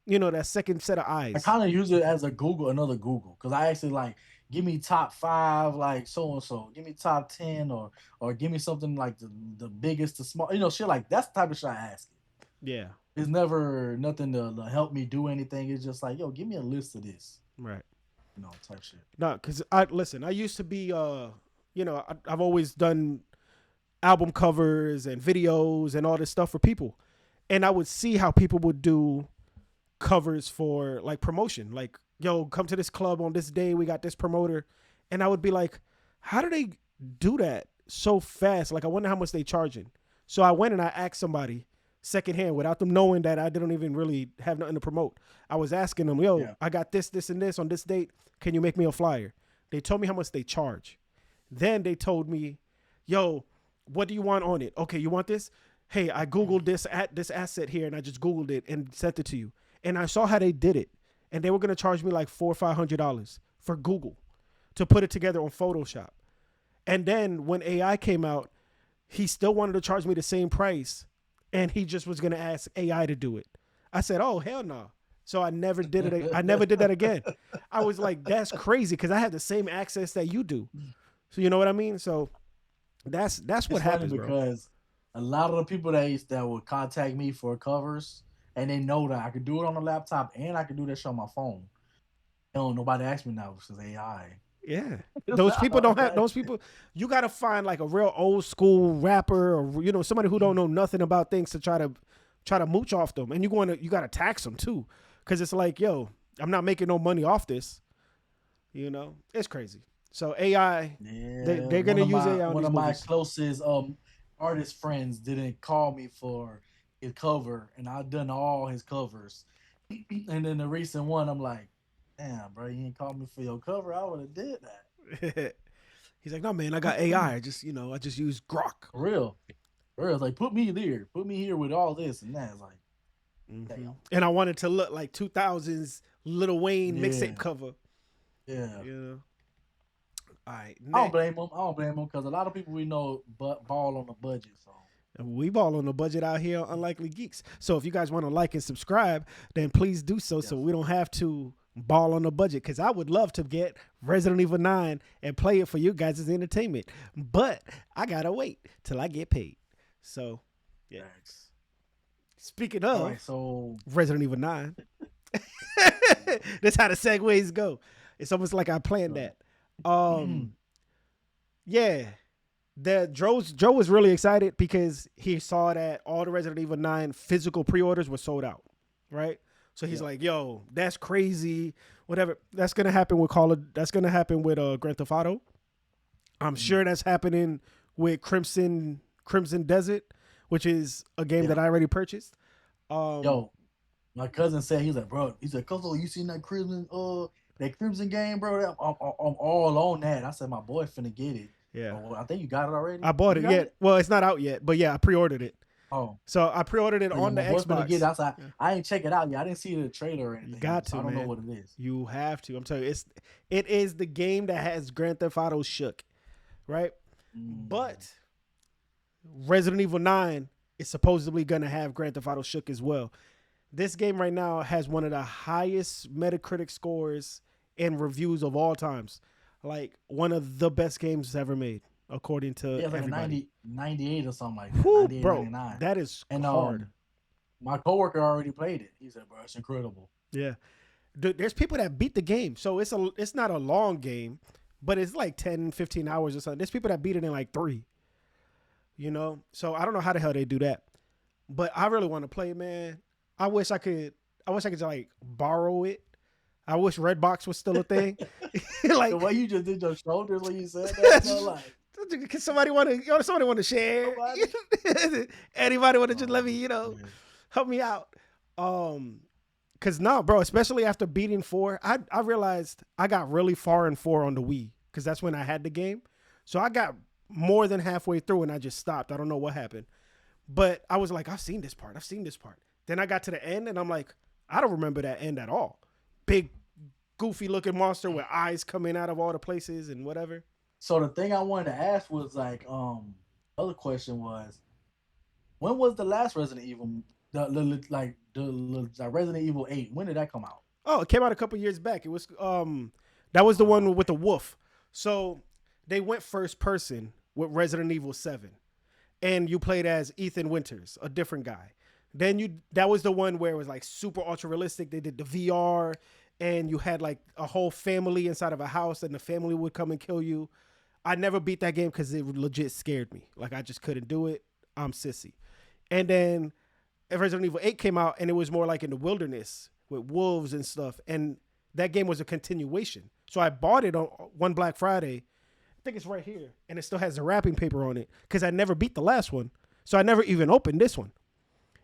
that second set of eyes. I kind of use it as another Google. Because I actually like, give me top 5, like so-and-so. Give me top 10 or give me something like the biggest, the small, shit like that's the type of shit I ask it. Yeah. It's never nothing to help me do anything. It's just like, give me a list of this. Right. type shit. No, because I used to be I've always done album covers and videos and all this stuff for people, and I would see how people would do covers for like promotion, like, yo, come to this club on this day, we got this promoter, and I would be like, how do they do that so fast? Like, I wonder how much they charging. So I went and I asked somebody secondhand without them knowing that I didn't even really have nothing to promote. I was asking them, yo, I got this and this on this date. Can you make me a flyer? They told me how much they charge. Then they told me, yo, what do you want on it? Okay, you want this? Hey, I Googled this asset here, and I just Googled it and sent it to you. And I saw how they did it. And they were going to charge me like $400 or $500 for Google to put it together on Photoshop. And then when AI came out, he still wanted to charge me the same price, and he just was going to ask AI to do it. I said, oh, hell no. So I never did it. I never did that again. I was like, that's crazy, because I have the same access that you do. So you know what I mean? So that's what happens, because bro. Because a lot of the people that would contact me for covers, and they know that I could do it on the laptop and I could do that shit on my phone. Nobody asks me now because AI. Yeah. Those people don't have those people. You got to find like a real old school rapper, or somebody who don't know nothing about things to try to mooch off them. And you got to tax them too, because it's like, yo, I'm not making no money off this. It's crazy. So AI, they're gonna use AI on one these of my movies. closest artist friends didn't call me for his cover, and I've done all his covers. And then the recent one, I'm like, damn, bro, you didn't call me for your cover. I would have did that. He's like, no, man, I got AI. I just use Grok. For real. It's like, put me there. Put me here with all this and that. It's like, damn. And I wanted to look like 2000s Lil Wayne mixtape cover. Yeah. All right. I don't blame them because a lot of people we know ball on the budget. So we ball on the budget out here on Unlikely Geeks. So if you guys want to like and subscribe, then please do so, so we don't have to ball on the budget, because I would love to get Resident Evil 9 and play it for you guys as entertainment, but I gotta wait till I get paid. So yeah. Thanks. Speaking of Resident Evil 9, that's how the segues go. It's almost like I planned that. Yeah, Joe was really excited because he saw that all the Resident Evil 9 physical pre-orders were sold out, right? So he's like, yo, that's crazy. Whatever. That's going to happen with Grand Theft Auto. I'm sure that's happening with Crimson Desert, which is a game that I already purchased. Yo, my cousin said, he's like, bro, Cousin, you seen that Crimson game, bro? I'm all on that. I said, my boy finna get it. Yeah. I think you got it already. I bought it yet. Well, it's not out yet, but yeah, I pre-ordered it. Oh. So I pre-ordered it on the Xbox. I ain't check it out yet. I didn't see the trailer or anything. You got to, so I don't man. know what it is. You have to. I'm telling you, it is the game that has Grand Theft Auto shook, right? But Resident Evil 9 is supposedly going to have Grand Theft Auto shook as well. This game right now has one of the highest Metacritic scores and reviews of all times. Like one of the best games ever made, according to everybody. 98 or something like that. 98, bro, 99. that is hard. My coworker already played it. He said, bro, it's incredible. Yeah. There's people that beat the game. So it's not a long game, but it's like 10, 15 hours or something. There's people that beat it in like 3. So I don't know how the hell they do that. But I really want to play, man. I wish I could just like borrow it. I wish Redbox was still a thing. Like the way you just did your shoulders when you said that, like, somebody want to share? Anybody want to just let me, help me out? Cause bro, especially after beating 4, I realized I got really far in 4 on the Wii, cause that's when I had the game. So I got more than halfway through and I just stopped. I don't know what happened, but I was like, I've seen this part. Then I got to the end and I'm like, I don't remember that end at all. Big, goofy looking monster with eyes coming out of all the places and whatever. So the thing I wanted to ask was like, other question was, when was the last Resident Evil? The Resident Evil 8. When did that come out? Oh, it came out a couple years back. It was that was the one with the wolf. So they went first person with Resident Evil 7, and you played as Ethan Winters, a different guy. Then that was the one where it was like super ultra realistic. They did the VR and you had like a whole family inside of a house, and the family would come and kill you. I never beat that game because it legit scared me. Like I just couldn't do it. I'm sissy. And then Resident Evil 8 came out, and it was more like in the wilderness with wolves and stuff. And that game was a continuation. So I bought it on one Black Friday. I think it's right here, and it still has the wrapping paper on it because I never beat the last one. So I never even opened this one.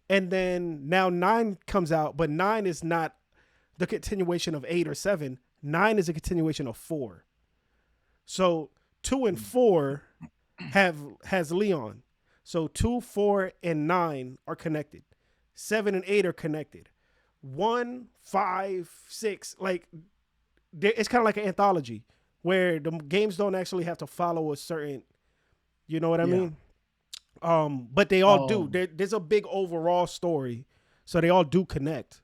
And then now 9 comes out, but 9 is not the continuation of 8 or 7. 9 is a continuation of 4. So 2 and 4 has Leon. So 2, 4, and 9 are connected. 7 and 8 are connected. 1, 5, 6, like it's kind of like an anthology where the games don't actually have to follow a certain, you know what I mean? But they all do. There's a big overall story, so they all do connect.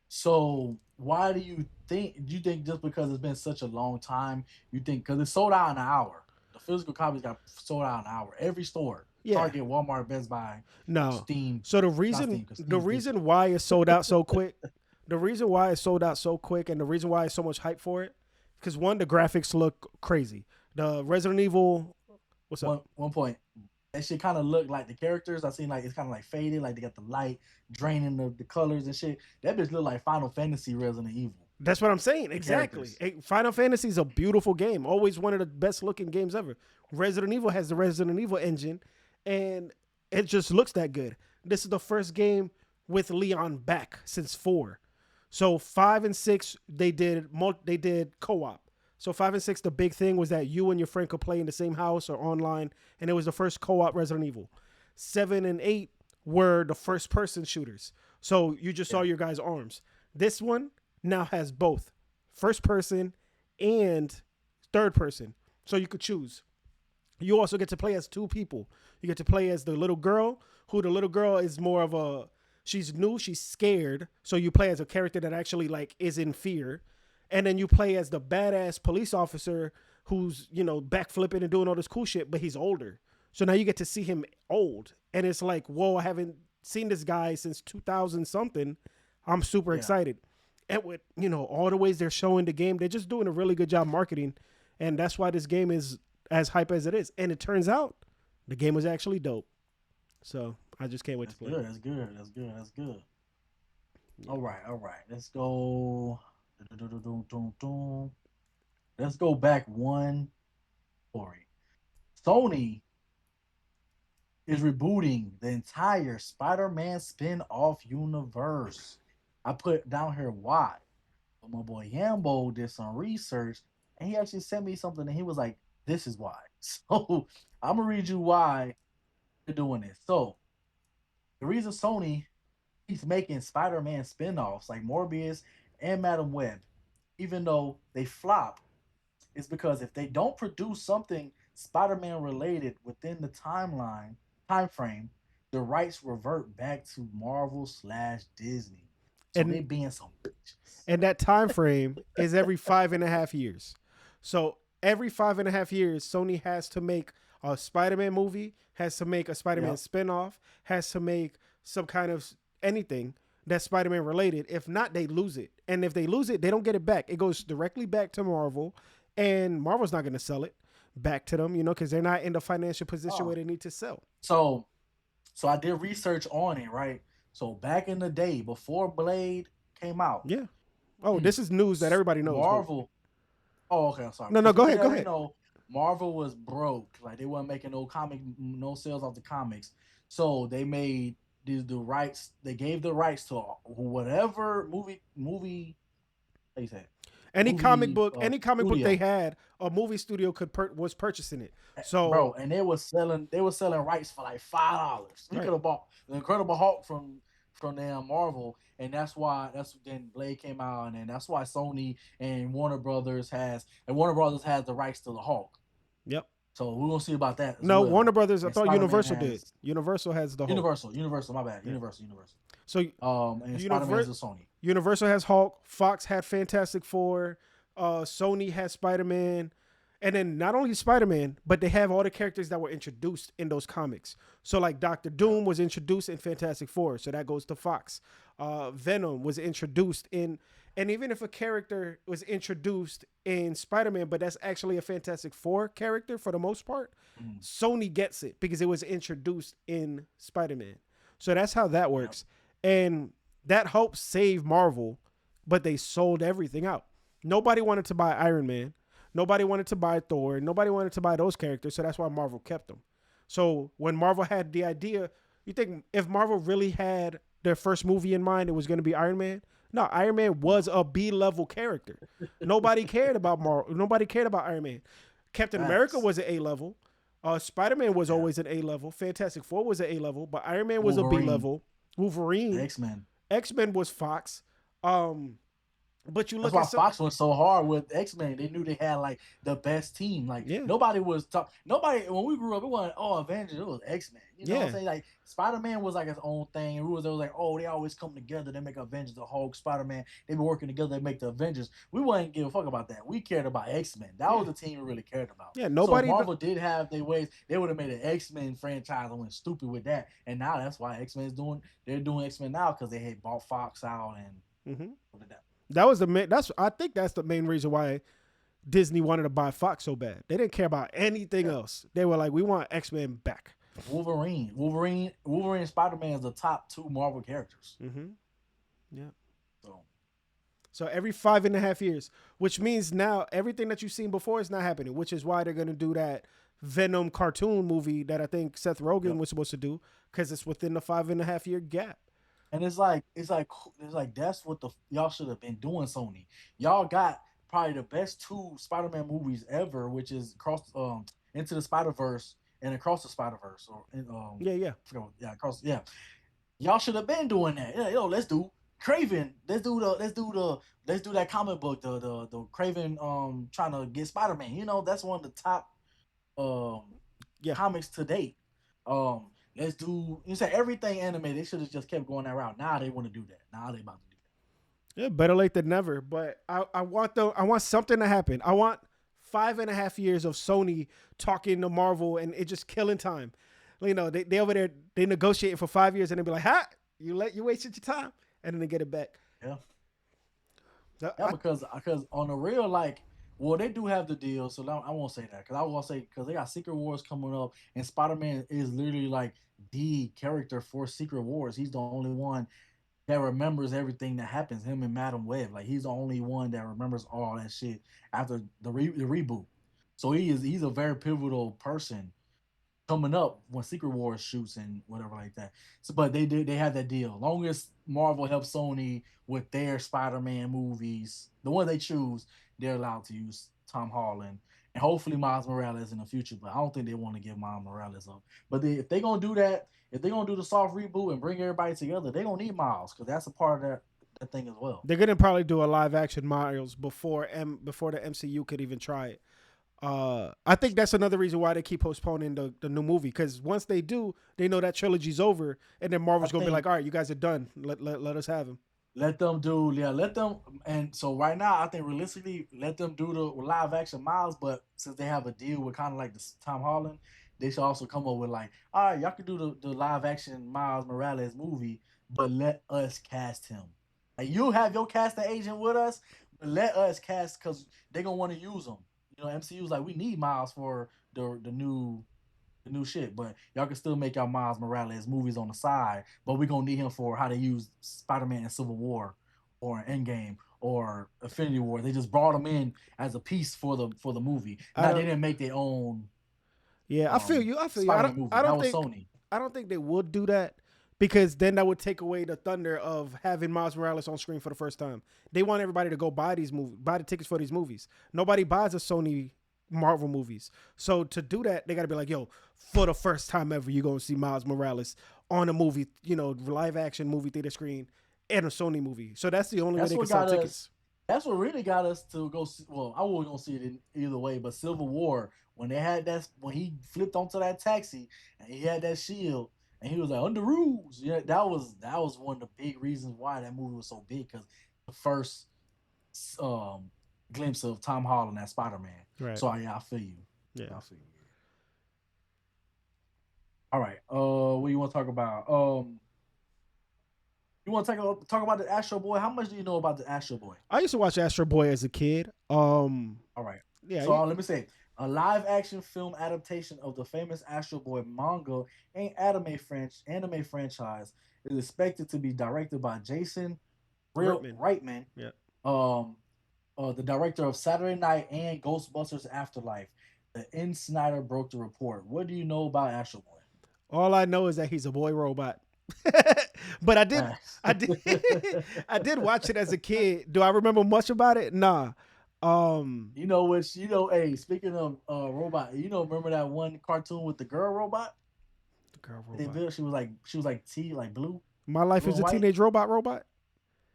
So why do you think? Do you think just because it's been such a long time, you think because it sold out in an hour? The physical copies got sold out in an hour. Every store, Target, Walmart, Best Buy, Steam. So the reason why it sold out so quick, and the reason why it's so much hype for it, because one, the graphics look crazy. The Resident Evil, what's up? One point. That shit kind of look like the characters. I seen like it's kind of like faded, like they got the light draining the colors and shit. That bitch look like Final Fantasy Resident Evil. That's what I'm saying. Exactly. Final Fantasy is a beautiful game. Always one of the best looking games ever. Resident Evil has the Resident Evil engine, and it just looks that good. This is the first game with Leon back since 4. So 5 and 6 they did co-op. So 5 and 6, the big thing was that you and your friend could play in the same house or online, and it was the first co-op Resident Evil. 7 and 8 were the first person shooters. So you just saw your guys' arms. This one now has both first person and third person. So you could choose. You also get to play as 2 people. You get to play as the little girl, who the little girl is more of a, she's new, she's scared. So you play as a character that actually like is in fear. And then you play as the badass police officer who's, you know, backflipping and doing all this cool shit, but he's older. So now you get to see him old. And it's like, whoa, I haven't seen this guy since 2000 something. I'm super excited. And with, you know, all the ways they're showing the game, they're just doing a really good job marketing. And that's why this game is as hype as it is. And it turns out the game was actually dope. So I just can't wait to play. That's good. Yeah. All right. Let's go. Let's go back one story. Sony is rebooting the entire Spider-Man spin-off universe. I put down here why. But my boy Yambo did some research, and he actually sent me something, and he was like, this is why. So I'm going to read you why they're doing this. So the reason Sony keeps making Spider-Man spin-offs like Morbius and Madam Web, even though they flop, is because if they don't produce something Spider-Man related within the time frame, the rights revert back to Marvel/Disney. So they being some bitches. And that time frame is every 5.5 years. So every 5.5 years, Sony has to make a Spider-Man movie, has to make a Spider-Man spinoff, has to make some kind of anything that's Spider-Man related. If not, they lose it. And if they lose it, they don't get it back. It goes directly back to Marvel, and Marvel's not going to sell it back to them, you know, because they're not in the financial position where they need to sell. So I did research on it, right? So back in the day, before Blade came out. Yeah. Oh, this is news that everybody knows. Marvel. Oh, okay. I'm sorry. No, go ahead. Go ahead. Marvel was broke. Like they weren't making no sales off the comics. So they made the rights. They gave the rights to whatever movie. How you say it? Any comic book they had, a movie studio was purchasing it. So, bro, and they were selling rights for like $5. We could have bought the Incredible Hulk from damn Marvel, and then Blade came out, and that's why Sony and Warner Brothers has the rights to the Hulk. Yep. So we're gonna see about that. No, well. Warner Brothers. I thought Universal did. Universal has the Hulk. Universal. My bad. Universal. So and Spider-Man is a Sony. Universal has Hulk. Fox had Fantastic Four. Sony has Spider-Man. And then not only Spider-Man, but they have all the characters that were introduced in those comics. So like Doctor Yep. Doom was introduced in Fantastic Four, so that goes to Fox. Venom was introduced in, and even if a character was introduced in Spider-Man, but that's actually a Fantastic Four character for the most part, Mm. Sony gets it because it was introduced in Spider-Man. So that's how that Yep. works. And that helped save Marvel, but they sold everything out. Nobody wanted to buy Iron Man. Nobody wanted to buy Thor. Nobody wanted to buy those characters. So that's why Marvel kept them. So when Marvel had the idea, you think if Marvel really had their first movie in mind, it was going to be Iron Man? No, Iron Man was a B level character. Nobody cared about Marvel. Nobody cared about Iron Man. Captain America Facts. was an A level. Spider Man was Yeah. always an A level. Fantastic Four was an A level, but Iron Man was a B Wolverine, level. Wolverine, X-Men. X-Men was Fox. Um, but you That's look why at some, Fox went so hard with X-Men. They knew they had like the best team. Like yeah, nobody was talk. Nobody when we grew up, it wasn't Avengers. It was X-Men. You know what I'm yeah, saying? Like Spider-Man was like his own thing. It was like, oh, they always come together. They make Avengers, the Hulk, Spider-Man. They be working together. They make the Avengers. We wouldn't give a fuck about that. We cared about X-Men. That yeah, was the team we really cared about. yeah. So Nobody, Marvel did have their ways. They would have made an X-Men franchise and went stupid with that. And now that's why X-Men is doing. They're doing X-Men now because they had bought Fox out and mm-hmm. all of that. That was the main. That's I think that's the main reason why Disney wanted to buy Fox so bad. They didn't care about anything Yeah. else. They were like, we want X-Men back. Wolverine, and Spider-Man is the top two Marvel characters. Mm-hmm. Yeah. So So every 5.5 years, which means now everything that you've seen before is not happening, which is why they're gonna do that Venom cartoon movie that I think Seth Rogen yep. was supposed to do because it's within the 5.5 year gap. And it's like that's what the y'all should have been doing, Sony. Y'all got probably the best two Spider-Man movies ever, which is across Into the Spider-Verse and Across the Spider-Verse Yeah, yeah. I forgot across Y'all should have been doing that. Yeah, let's do Craven. Let's do that comic book, the Craven trying to get Spider-Man. That's one of the top um Yeah. comics to date. Um, let's do you say everything animated. They should have just kept going that route. Now they want to do that. Now they about to do Yeah, better late than never. But I want something to happen. I want 5.5 years of Sony talking to Marvel and it just killing time. You know, they over there they negotiating for 5 years and they be like, "Ha, you wasted your time," and then they get it back. that. Yeah, yeah, I, because on the real, like, well, they do have the deal, so I won't say that because I will say because they got Secret Wars coming up, and Spider Man is literally like the character for Secret Wars. He's the only one that remembers everything that happens. Him and Madam Web, like he's the only one that remembers all that shit after the reboot. So he's a very pivotal person coming up when Secret Wars shoots and whatever like that. So, but they have that deal. Long as Marvel helps Sony with their Spider-Man movies, the one they choose, they're allowed to use Tom Holland and hopefully Miles Morales in the future. But I don't think they want to give Miles Morales up. But if they're gonna do that, if they're gonna do the soft reboot and bring everybody together, they're gonna need Miles because that's a part of that thing as well. they're gonna probably do a live action Miles before the MCU could even try it. I think that's another reason why they keep postponing the new movie because once they do, they know that trilogy's over, and then I Marvel's gonna be think like, "All right, you guys are done. Let us have him." let them. And so right now, I think realistically, let them do the live action Miles. But since they have a deal with kind of like the Tom Holland, they should also come up with like, all right, y'all can do the live action Miles Morales movie, but let us cast him. Like you have your casting agent with us, but let us cast because they're gonna want to use them. MCU's like we need Miles for the new shit, but y'all can still make y'all Miles Morales movies on the side, but we're gonna need him for how to use Spider-Man in Civil War or Endgame or Infinity War. They just brought him in as a piece for the movie. I Now they don't. didn't make their own Yeah, I feel you. I feel you. Spider-Man movie. That was Sony. I don't think they would do that because then that would take away the thunder of having Miles Morales on screen for the first time. They want everybody to go buy these movies, buy the tickets for these movies. Nobody buys a Sony Marvel movies. So to do that, they got to be like, yo, for the first time ever, you're going to see Miles Morales on a movie, live action movie theater screen and a Sony movie. So that's the only way That's they can what sell got us. tickets. That's what really got us to go. Well, I wasn't gonna see it in either way, but Civil War when they had when he flipped onto that taxi and he had that shield and he was like under rules. Yeah, that was one of the big reasons why that movie was so big because the first um glimpse of Tom Holland as Spider-Man. Right. So yeah, I feel you. Yeah. I feel you. All right. What do you want to talk about? You want to talk about the Astro Boy? How much do you know about the Astro Boy? I used to watch Astro Boy as a kid. All right. Yeah. So let me say, a live action film adaptation of the famous Astro Boy manga and anime franchise is expected to be directed by Jason Reitman, Yeah. the director of Saturday Night and Ghostbusters Afterlife. The N. Snyder broke the report. What do you know about Astro Boy? All I know is that he's a boy robot. But I did, I did watch it as a kid. Do I remember much about it? Nah. You know which hey, speaking of robot, remember that one cartoon with the girl robot? The girl robot. She was like like blue. My Life Blue is a white. Teenage Robot.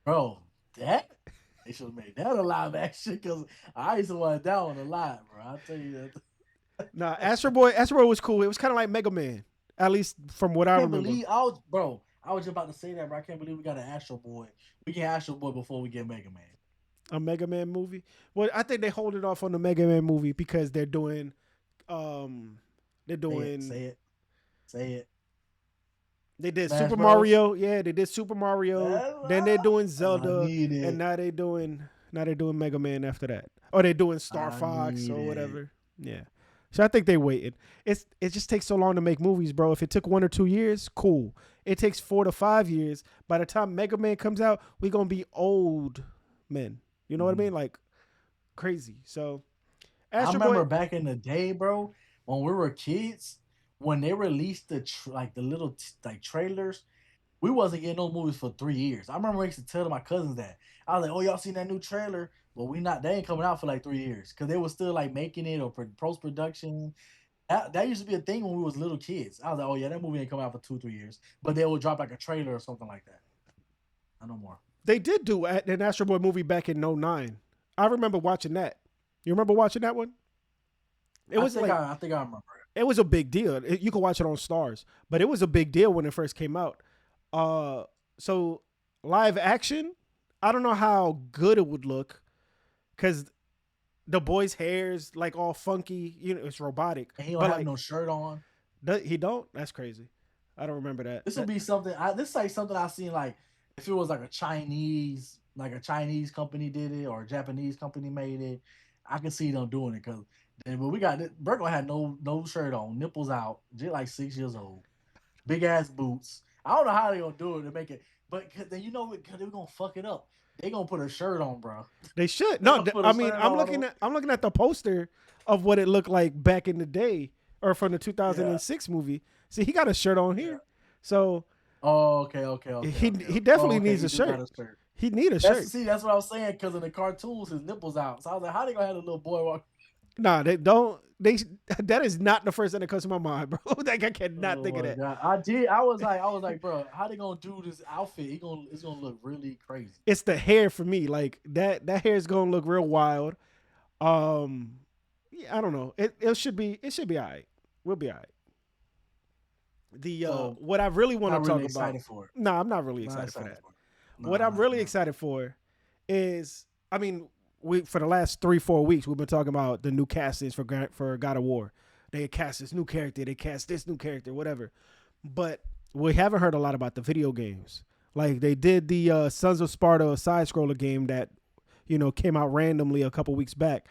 Bro, that they should have made that a live action because I used to watch that one a lot, bro. I'll tell you that. Nah, Astro Boy was cool. It was kind of like Mega Man, at least from what I remember. I was just about to say that, bro. I can't believe we got an Astro Boy. We get Astro Boy before we get Mega Man. A Mega Man movie? Well, I think they hold it off on the Mega Man movie because they're doing Say it. They did Smash Super Bros. Mario. Yeah, they did Super Mario. Then they're doing Zelda, and now they're doing Mega Man after that. Or they're doing Star Fox or whatever. Yeah. So I think they waited. It just takes so long to make movies, bro. If it took 1 or 2 years, cool. It takes 4 to 5 years. By the time Mega Man comes out, we're gonna be old men. You know what I mean? Like crazy. So I remember back in the day, bro, when we were kids, when they released the little trailers, we wasn't getting no movies for 3 years. I remember I used to tell my cousins that. I was like, "Oh, y'all seen that new trailer?" But they ain't coming out for like 3 years because they were still like making it or post production. That used to be a thing when we was little kids. I was like, "Oh yeah, that movie ain't coming out for 2-3 years," but they would drop like a trailer or something like that. I know more. They did do an Astro Boy movie back in 2009. I remember watching that. You remember watching that one? I think I remember it. It was a big deal. You could watch it on Stars, but it was a big deal when it first came out. So live action, I don't know how good it would look because the boy's hair's like all funky. It's robotic. And he don't have no shirt on. He don't? That's crazy. I don't remember that. This would be something. This is like something I seen like if it was like a Chinese company did it or a Japanese company made it. I can see them doing it because when we got it, Burko had no shirt on, nipples out, just like 6 years old, big ass boots. I don't know how they gonna do it to make it, but then because they're gonna fuck it up. They gonna put a shirt on, bro. They should. No, I mean I'm looking at the poster of what it looked like back in the day or from the 2006 movie. See, he got a shirt on here, so. Oh, okay. He definitely needs a shirt. He need a shirt. See, that's what I was saying because in the cartoons, his nipples out. So I was like, how they gonna have a little boy walk? Nah, they don't. That is not the first thing that comes to my mind, bro. Like I cannot think of that. God. I was like, bro, how they gonna do this outfit? It's gonna look really crazy. It's the hair for me. Like that hair is gonna look real wild. Yeah, I don't know. It should be all right. We'll be all right. What I really want to talk about. No, I'm not really excited for that. What I'm really excited for is, I mean, for the last 3-4 weeks we've been talking about the new castings for God of War. They cast this new character, they cast this new character, whatever. But we haven't heard a lot about the video games. Like they did the Sons of Sparta side scroller game that came out randomly a couple weeks back.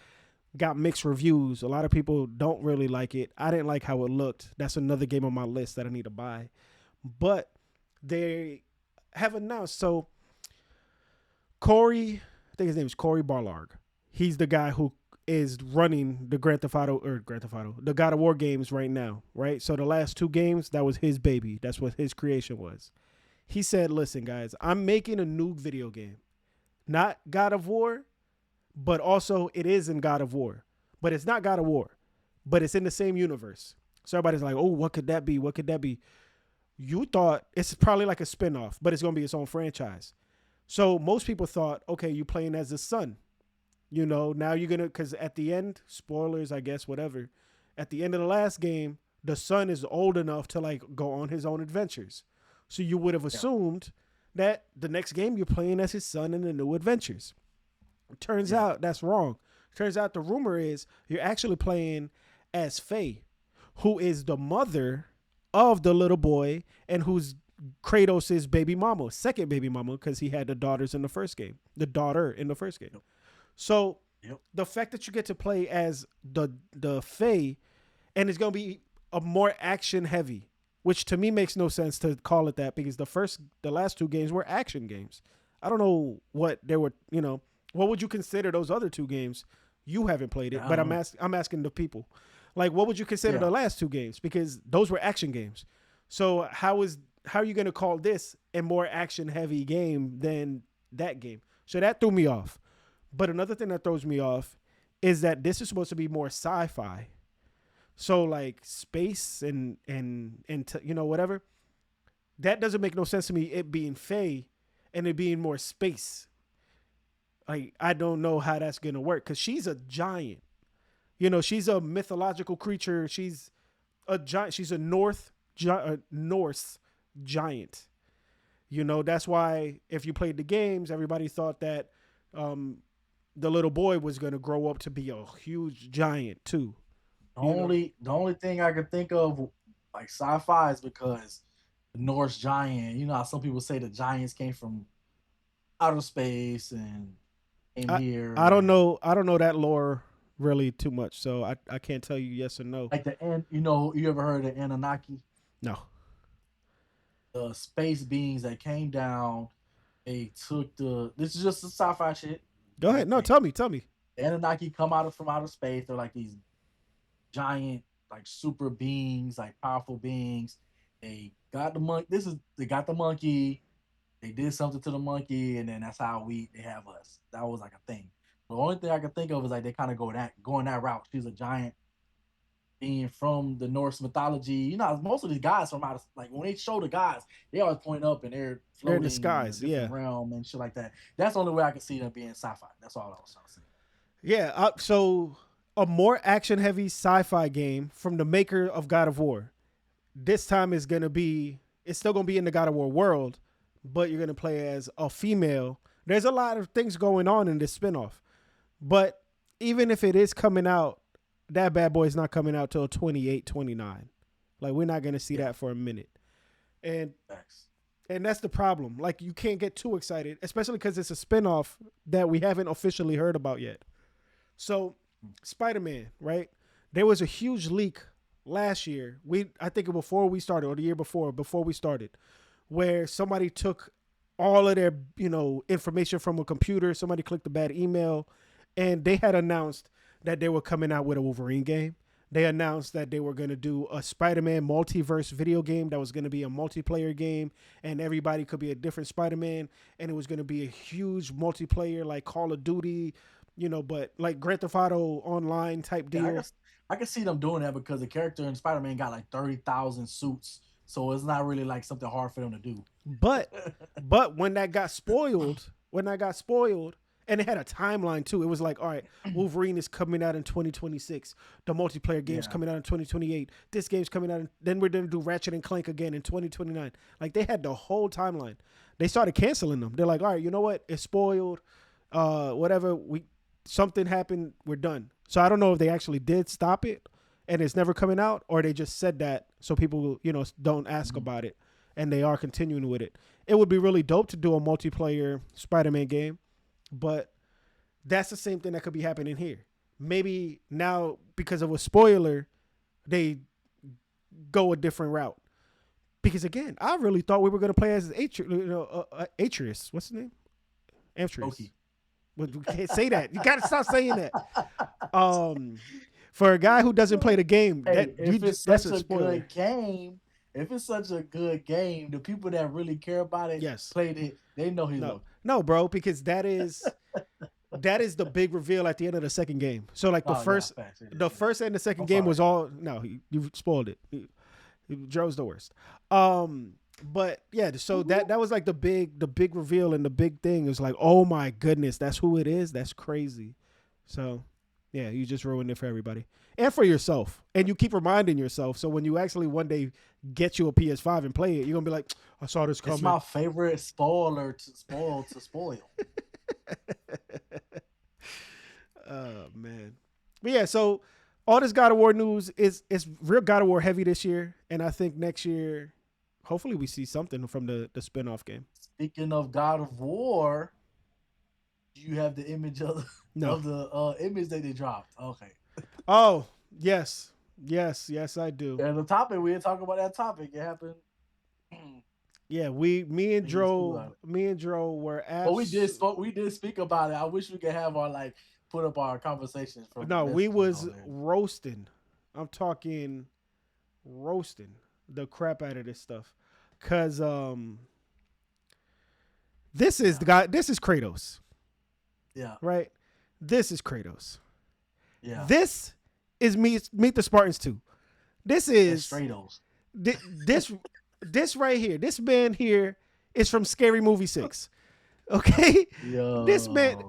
Got mixed reviews. A lot of people don't really like it. I didn't like how it looked. That's another game on my list that I need to buy. But they have announced. So Corey, I think his name is Corey Barlog. He's the guy who is running the the God of War games right now, right? So the last 2 games, that was his baby. That's what his creation was. He said, listen, guys, I'm making a new video game. Not God of War, but also it is in God of War. But it's not God of War. But it's in the same universe. So everybody's like, oh, what could that be? What could that be? You thought it's probably like a spinoff, but it's going to be its own franchise. So most people thought, okay, you're playing as the son. Now you're going to, because at the end, spoilers, I guess, whatever. At the end of the last game, the son is old enough to like go on his own adventures. So you would have assumed that the next game you're playing as his son in the new adventures. Turns out that's wrong. Turns out the rumor is you're actually playing as Faye, who is the mother of the little boy and who's Kratos' baby mama, second baby mama, because he had the daughters in the first game, the daughter in the first game. Yep. So Yep. the fact that you get to play as the Faye, and it's gonna be a more action heavy, which to me makes no sense to call it that because the last two games were action games. I don't know what they were, what would you consider those other two games? You haven't played it, but I'm asking the people. Like, what would you consider the last two games? Because those were action games. So how are you going to call this a more action heavy game than that game? So that threw me off. But another thing that throws me off is that this is supposed to be more sci-fi. So like space and whatever. That doesn't make no sense to me, it being Faye and it being more space. Like, I don't know how that's going to work because she's a giant. She's a mythological creature. She's a giant. She's a Norse giant. That's why if you played the games, everybody thought that the little boy was going to grow up to be a huge giant too. The only thing I could think of like sci-fi is because the Norse giant. You know how some people say the giants came from outer space and came here. I don't know that lore really too much, so I can't tell you yes or no. Like you ever heard of Anunnaki? No. The space beings that came down, they took this is just a sci-fi shit. Go ahead. No, tell me. The Anunnaki come from outer space. They're like these giant, like super beings, like powerful beings. They got the monkey. They got the monkey. They did something to the monkey, and then that's how they have us. That was like a thing. The only thing I can think of is like they kind of going that route. She's a giant being from the Norse mythology. Most of these guys from out of, like when they show the guys, they always point up and they're floating in the skies, in a realm and shit like that. That's the only way I can see them being sci-fi. That's all I was trying to say. Yeah. So a more action-heavy sci-fi game from the maker of God of War. This time it's still gonna be in the God of War world, but you're gonna play as a female. There's a lot of things going on in this spinoff, but even if it is coming out, that bad boy is not coming out till 28, 29. Like, we're not gonna see that for a minute, and that's the problem. Like, you can't get too excited, especially because it's a spinoff that we haven't officially heard about yet. So, Spider-Man, right? There was a huge leak last year. I think before we started, or the year before we started, where somebody took all of their, information from a computer. Somebody clicked a bad email, and they had announced that they were coming out with a Wolverine game. They announced that they were going to do a Spider-Man multiverse video game that was going to be a multiplayer game, and everybody could be a different Spider-Man, and it was going to be a huge multiplayer like Call of Duty, but like Grand Theft Auto Online type deal. Yeah, I can see them doing that because the character in Spider-Man got like 30,000 suits, so it's not really like something hard for them to do. But when that got spoiled, and it had a timeline too. It was like, all right, Wolverine is coming out in 2026. The multiplayer game's coming out in 2028. This game's coming out, then we're going to do Ratchet and Clank again in 2029. Like, they had the whole timeline. They started canceling them. They're like, all right, you know what? It's spoiled. Whatever. Something happened. We're done. So I don't know if they actually did stop it and it's never coming out, or they just said that so people, don't ask about it, and they are continuing with it. It would be really dope to do a multiplayer Spider-Man game. But that's the same thing that could be happening here. Maybe now, because of a spoiler, they go a different route. Because again, I really thought we were going to play as Atreus. What's his name? Atreus. But we can't say that. You got to stop saying that. For a guy who doesn't play the game, that's a spoiler. Good game. If it's such a good game, the people that really care about it played it. They know he's no, bro, because that is the big reveal at the end of the second game. So like the first and the second game was all you spoiled it. Joe's the worst. But yeah, so that was like the big reveal, and the big thing is like, oh my goodness, that's who it is. That's crazy. So yeah, you just ruined it for everybody and for yourself, and you keep reminding yourself. So when you actually one day get you a PS5 and play it, you're gonna be like, I saw this coming. It's my favorite spoiler to spoil. Oh man. But yeah, so all this God of War news is real God of War heavy this year, and I think next year, hopefully, we see something from the spinoff game. Speaking of God of War, you have the image No. of the image that they dropped. Okay. Oh yes, yes, I do. And the topic we didn't talk about that topic. It happened. Yeah, me and Dro were But we did speak about it. I wish we could have our like put up our conversations from No, we was on there. roasting. I'm talking roasting the crap out of this stuff, cause this is the guy. This is Kratos. Yeah. Right. This is Kratos. Yeah. This is Meet the Spartans 2. This is Stratos. This right here. This man here is from Scary Movie 6. Okay? Yo. This man,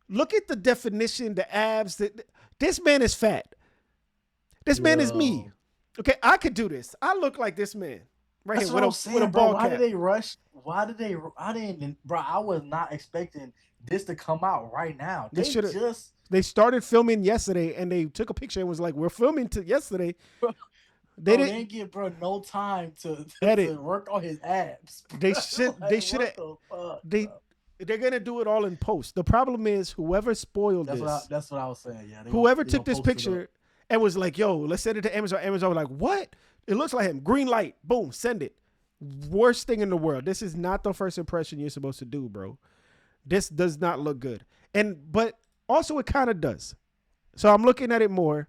look at the definition, the abs. This man is fat. This man is me. Okay, I could do this. I look like this man. Right That's here with a ball cap. Why did they rush? Why did they? I didn't, bro. I was not expecting this to come out right now. They started filming yesterday, and they took a picture and was like, "We're filming yesterday." They didn't give bro no time to work on his abs. Bro. They should have. They're gonna do it all in post. The problem is whoever spoiled this. That's what I was saying. Yeah. Whoever took this picture and was like, "Yo, let's send it to Amazon." Amazon was like, "What? It looks like him. Green light. Boom. Send it." Worst thing in the world. This is not the first impression you're supposed to do, bro. This does not look good. But also it kind of does. So I'm looking at it more.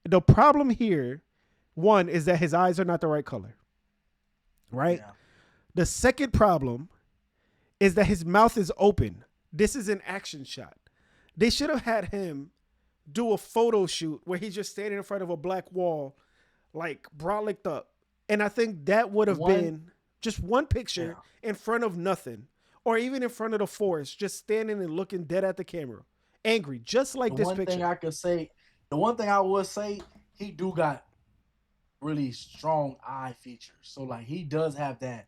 The problem here, one, is that his eyes are not the right color. Right? Yeah. The second problem is that his mouth is open. This is an action shot. They should have had him do a photo shoot where he's just standing in front of a black wall, like brolicked up. And I think that would have been just one picture in front of nothing, or even in front of the forest, just standing and looking dead at the camera, angry, just like this picture. The one thing I would say, he do got really strong eye features. So like he does have that.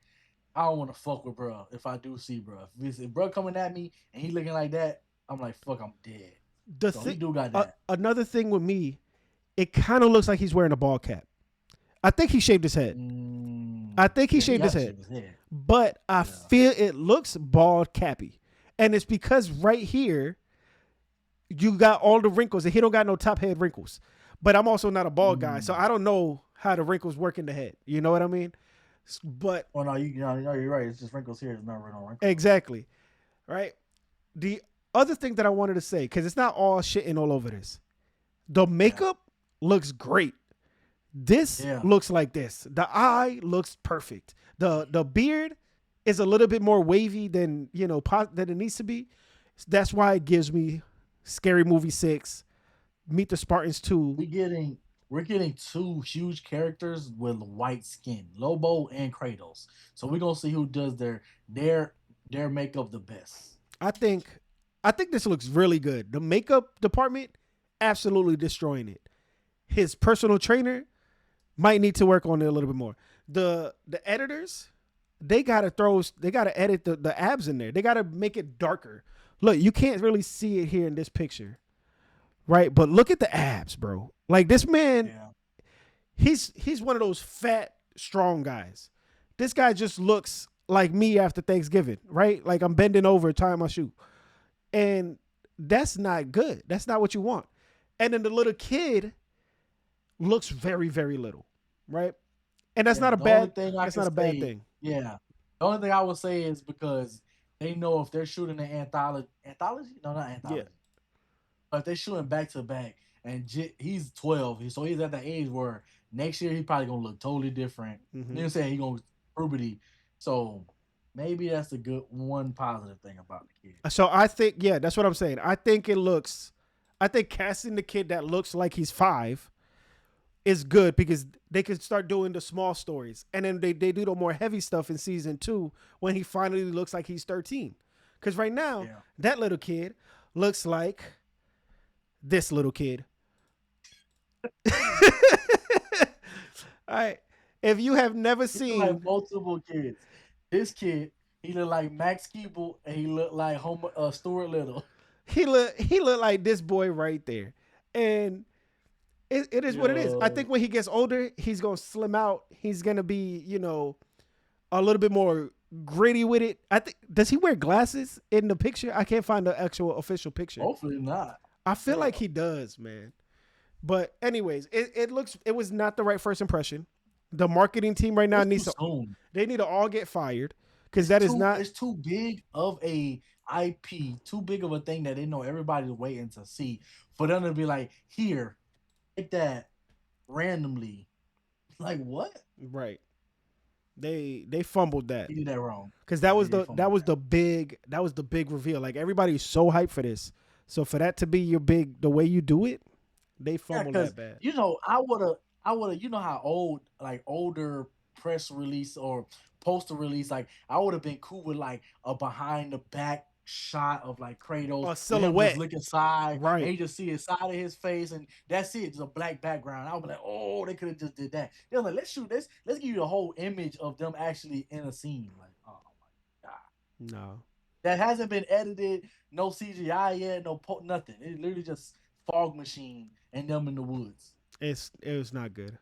I don't want to fuck with bro if I do see bro. If bro coming at me and he looking like that, I'm like, fuck, I'm dead. He do got that. Another thing with me, it kind of looks like he's wearing a ball cap. I think he shaved his head. I think he shaved his head. But I feel it looks bald cappy. And it's because right here, you got all the wrinkles and he don't got no top head wrinkles. But I'm also not a bald guy, so I don't know how the wrinkles work in the head. You know what I mean? But no, you're right. It's just wrinkles here. It's not wrinkles. Exactly. Right? The other thing that I wanted to say, because it's not all shitting all over this. The makeup looks great. This looks like this. The eye looks perfect. The beard is a little bit more wavy than than it needs to be. That's why it gives me Scary Movie 6, Meet the Spartans 2. We're getting two huge characters with white skin, Lobo and Kratos. So we're gonna see who does their makeup the best. I think this looks really good. The makeup department absolutely destroying it. His personal trainer might need to work on it a little bit more. The editors, they gotta edit the abs in there. They gotta make it darker. Look, you can't really see it here in this picture, right? But look at the abs, bro. Like this man, he's one of those fat, strong guys. This guy just looks like me after Thanksgiving, right? Like I'm bending over, tying my shoe, and that's not good. That's not what you want. And then the little kid looks very, very little, right? And that's not a bad thing. That's not a bad thing. Yeah. The only thing I would say is because they know if they're shooting an anthology. No, not anthology. Yeah. But if they're shooting back to back, and he's 12, so he's at the age where next year he's probably gonna look totally different. Mm-hmm. You know what I'm saying? He's gonna puberty. So maybe that's a good one positive thing about the kid. So I think, that's what I'm saying. I think casting the kid that looks like he's 5 is good because they can start doing the small stories. And then they do the more heavy stuff in season 2 when he finally looks like he's 13. Because right now, that little kid looks like this little kid. All right. If you have never seen like multiple kids, this kid, he looked like Max Keeble and he looked like Stuart Little. he look like this boy right there, and it is what it is. I think when he gets older, he's gonna slim out. He's gonna be, a little bit more gritty with it. I think. Does he wear glasses in the picture? I can't find the actual official picture. Hopefully not. I feel like he does, man. But anyways, it was not the right first impression. The marketing team right now they need to all get fired because it's too big of a IP, too big of a thing that they know everybody's waiting to see for them to be like, here, take that randomly. Like what? Right. They fumbled that. He did that wrong. Because that was the big reveal. Like everybody's so hyped for this. So for that to be the way you do it, they fumbled that bad. I would have, how older press release or poster release, like I would have been cool with like a behind the back shot of like Kratos, a silhouette, just looking side, right? And you just see the side of his face, and that's it. Just a black background. I would be like, oh, they could have just did that. They're like, let's shoot this. Let's give you the whole image of them actually in a scene. Like, oh my god, no, that hasn't been edited. No CGI yet. No nothing. It's literally just fog machine and them in the woods. It was not good.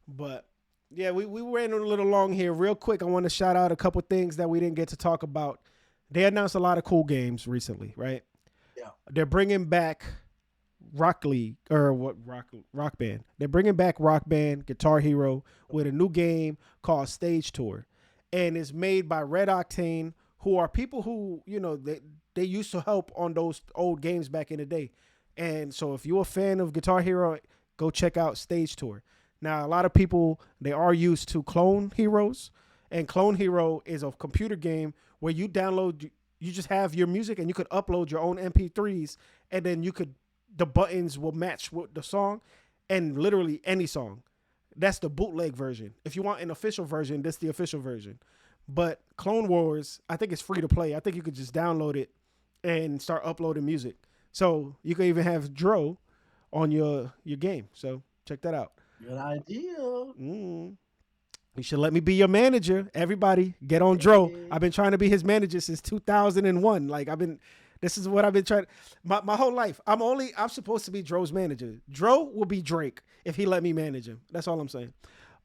But yeah, we ran a little long here. Real quick, I want to shout out a couple things that we didn't get to talk about. They announced a lot of cool games recently, right? Yeah. They're bringing back Rock League or Rock Band. They're bringing back Rock Band, Guitar Hero with a new game called Stage Tour, and it's made by Red Octane, who are people who they used to help on those old games back in the day. And so if you're a fan of Guitar Hero, go check out Stage Tour. Now, a lot of people, they are used to Clone Heroes, and Clone Hero is a computer game where you just have your music and you could upload your own MP3s, and then the buttons will match with the song, and literally any song. That's the bootleg version. If you want an official version, that's the official version. But Clone Wars, I think it's free to play. I think you could just download it and start uploading music. So you can even have Dro on your game. So check that out. Good idea. You should let me be your manager. Everybody, get on Dro. I've been trying to be his manager since 2001. Like this is what I've been trying. My whole life. I'm supposed to be Dro's manager. Dro will be Drake if he let me manage him. That's all I'm saying.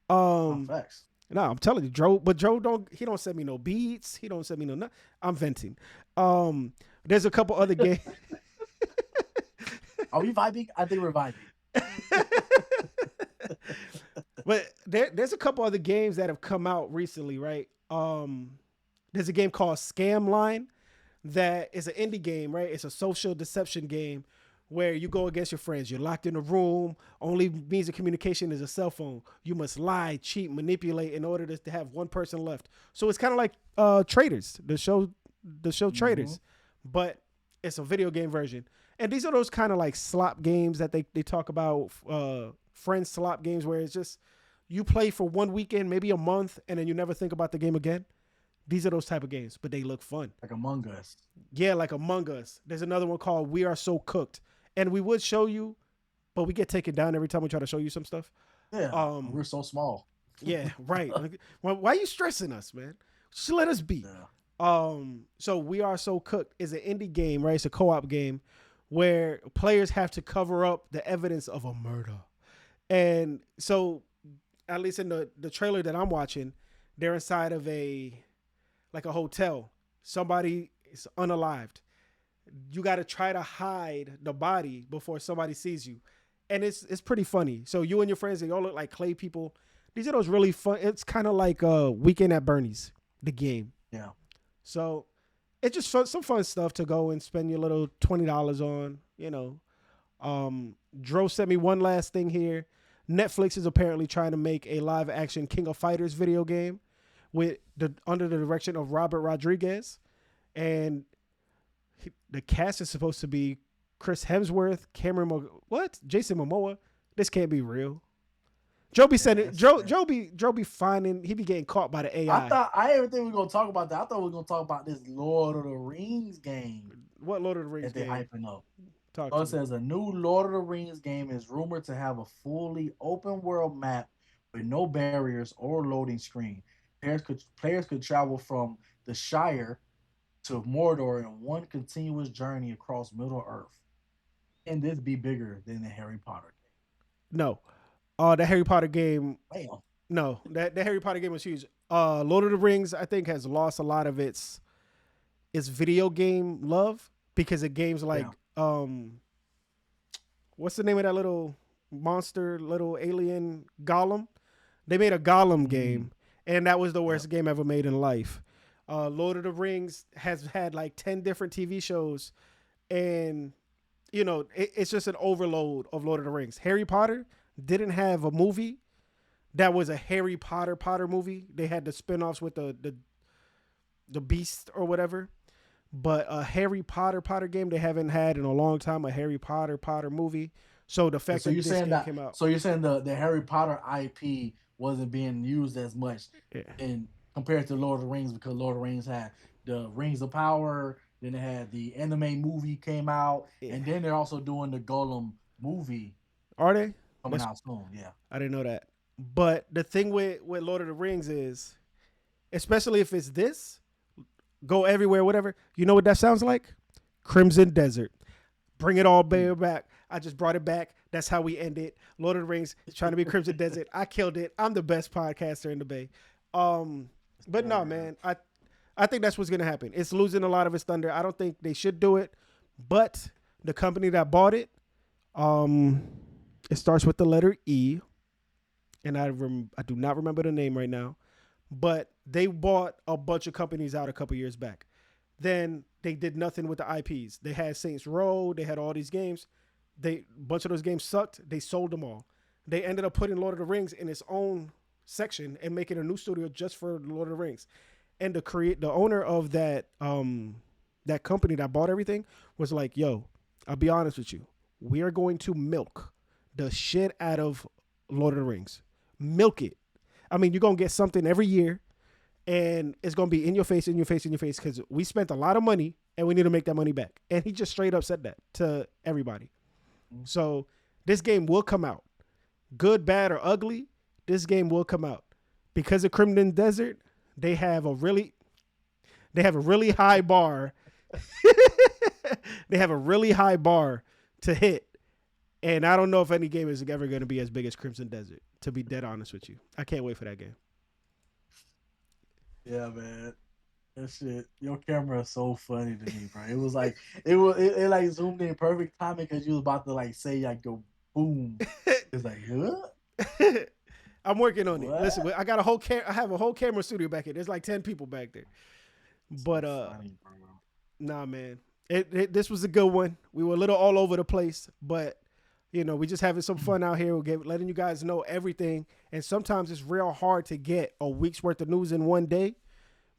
Facts. No, I'm telling you, Dro don't send me no beats. He don't send me no. I'm venting. There's a couple other games. Are we vibing? I think we're vibing. But there's a couple other games that have come out recently, right? There's a game called Scam Line that is an indie game, right? It's a social deception game where you go against your friends. You're locked in a room. Only means of communication is a cell phone. You must lie, cheat, manipulate in order to have one person left. So it's kind of like Traders, the show Traders, but it's a video game version. And these are those kind of like slop games that they talk about, friend slop games where it's just you play for one weekend, maybe a month, and then you never think about the game again. These are those type of games, but they look fun. Like Among Us. Yeah, like Among Us. There's another one called We Are So Cooked. And we would show you, but we get taken down every time we try to show you some stuff. Yeah, we're so small. Yeah, right. Like, why are you stressing us, man? Just let us be. Yeah. So We Are So Cooked is an indie game, right? It's a co-op game where players have to cover up the evidence of a murder. And so, at least in the trailer that I'm watching, they're inside of a hotel. Somebody is unalived. You got to try to hide the body before somebody sees you. And it's pretty funny. So you and your friends, they all look like clay people. These are those really fun. It's kind of like Weekend at Bernie's, the game. Yeah. So it's just some fun stuff to go and spend your little $20 on, Dro sent me one last thing here. Netflix is apparently trying to make a live action King of Fighters video game under the direction of Robert Rodriguez. And the cast is supposed to be Chris Hemsworth, Jason Momoa. This can't be real. Joe be sending Joe be finding he be getting caught by the AI. I didn't think we were gonna talk about that. I thought we were gonna talk about this Lord of the Rings game. What Lord of the Rings game? They're hyping up. It says a new Lord of the Rings game is rumored to have a fully open world map with no barriers or loading screen. Players could travel from the Shire to Mordor in one continuous journey across Middle Earth. Can this be bigger than the Harry Potter No. The Harry Potter game. game? Bam. No, that the Harry Potter game was huge. Lord of the Rings, I think, has lost a lot of its video game love because of games like Yeah. what's the name of that little monster, little alien Gollum? They made a Gollum Mm, game, and that was the yep. worst game ever made in life. Lord of the Rings has had like 10 different TV shows, and it's just an overload of Lord of the Rings. Harry Potter didn't have a movie that was a Harry Potter movie. They had the spin-offs with the Beast or whatever. But a Harry Potter game they haven't had in a long time, a Harry Potter movie. So the And fact that this game came out. so you're saying the Harry Potter IP wasn't being used as much Yeah. in compared to Lord of the Rings because Lord of the Rings had the Rings of Power, then it had the anime movie came out, Yeah. and then they're also doing the Gollum movie Are they? coming out soon. Yeah. I didn't know that. But the thing with Lord of the Rings is, especially if it's this, go everywhere, whatever. You know what that sounds like? Crimson Desert. Bring it all back. I just brought it back. That's how we end it. Lord of the Rings is trying to be Crimson Desert. I killed it. I'm the best podcaster in the Bay. But no, man. I think that's what's gonna happen. It's losing a lot of its thunder. I don't think they should do it, but the company that bought it, it starts with the letter E, and I do not remember the name right now, but they bought a bunch of companies out a couple years back. Then they did nothing with the IPs. They had Saints Row. They had all these games. A bunch of those games sucked. They sold them all. They ended up putting Lord of the Rings in its own section and making a new studio just for Lord of the Rings. And the owner of that company that bought everything was like, "Yo, I'll be honest with you. We are going to milk the shit out of Lord of the Rings. Milk it. I mean, you're gonna get something every year, and it's gonna be in your face, because we spent a lot of money and we need to make that money back." And he just straight up said that to everybody. So this game will come out, good, bad, or ugly. This game will come out because of Crimson Desert. They have a really high bar. They have a really high bar to hit. And I don't know if any game is ever going to be as big as Crimson Desert, to be dead honest with you. I can't wait for that game. Yeah, man. That shit, your camera is so funny to me, bro. It was like it like zoomed in perfect timing because you was about to like say like go boom. It's like, huh? I'm working on What? it. Listen, I got I have a whole camera studio back here. There's like 10 people back there. But Funny, bro. nah, man. This was a good one. We were a little all over the place, but we just having some fun out here. Letting you guys know everything. And sometimes it's real hard to get a week's worth of news in one day.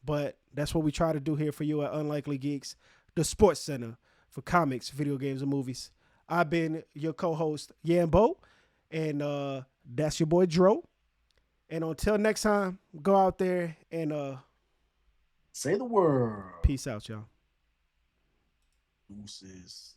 But that's what we try to do here for you at Unlikely Geeks, the sports center for comics, video games, and movies. I've been your co-host, Yambo, and that's your boy, Dro. And until next time, go out there and Say the word. peace out, y'all. Deuces.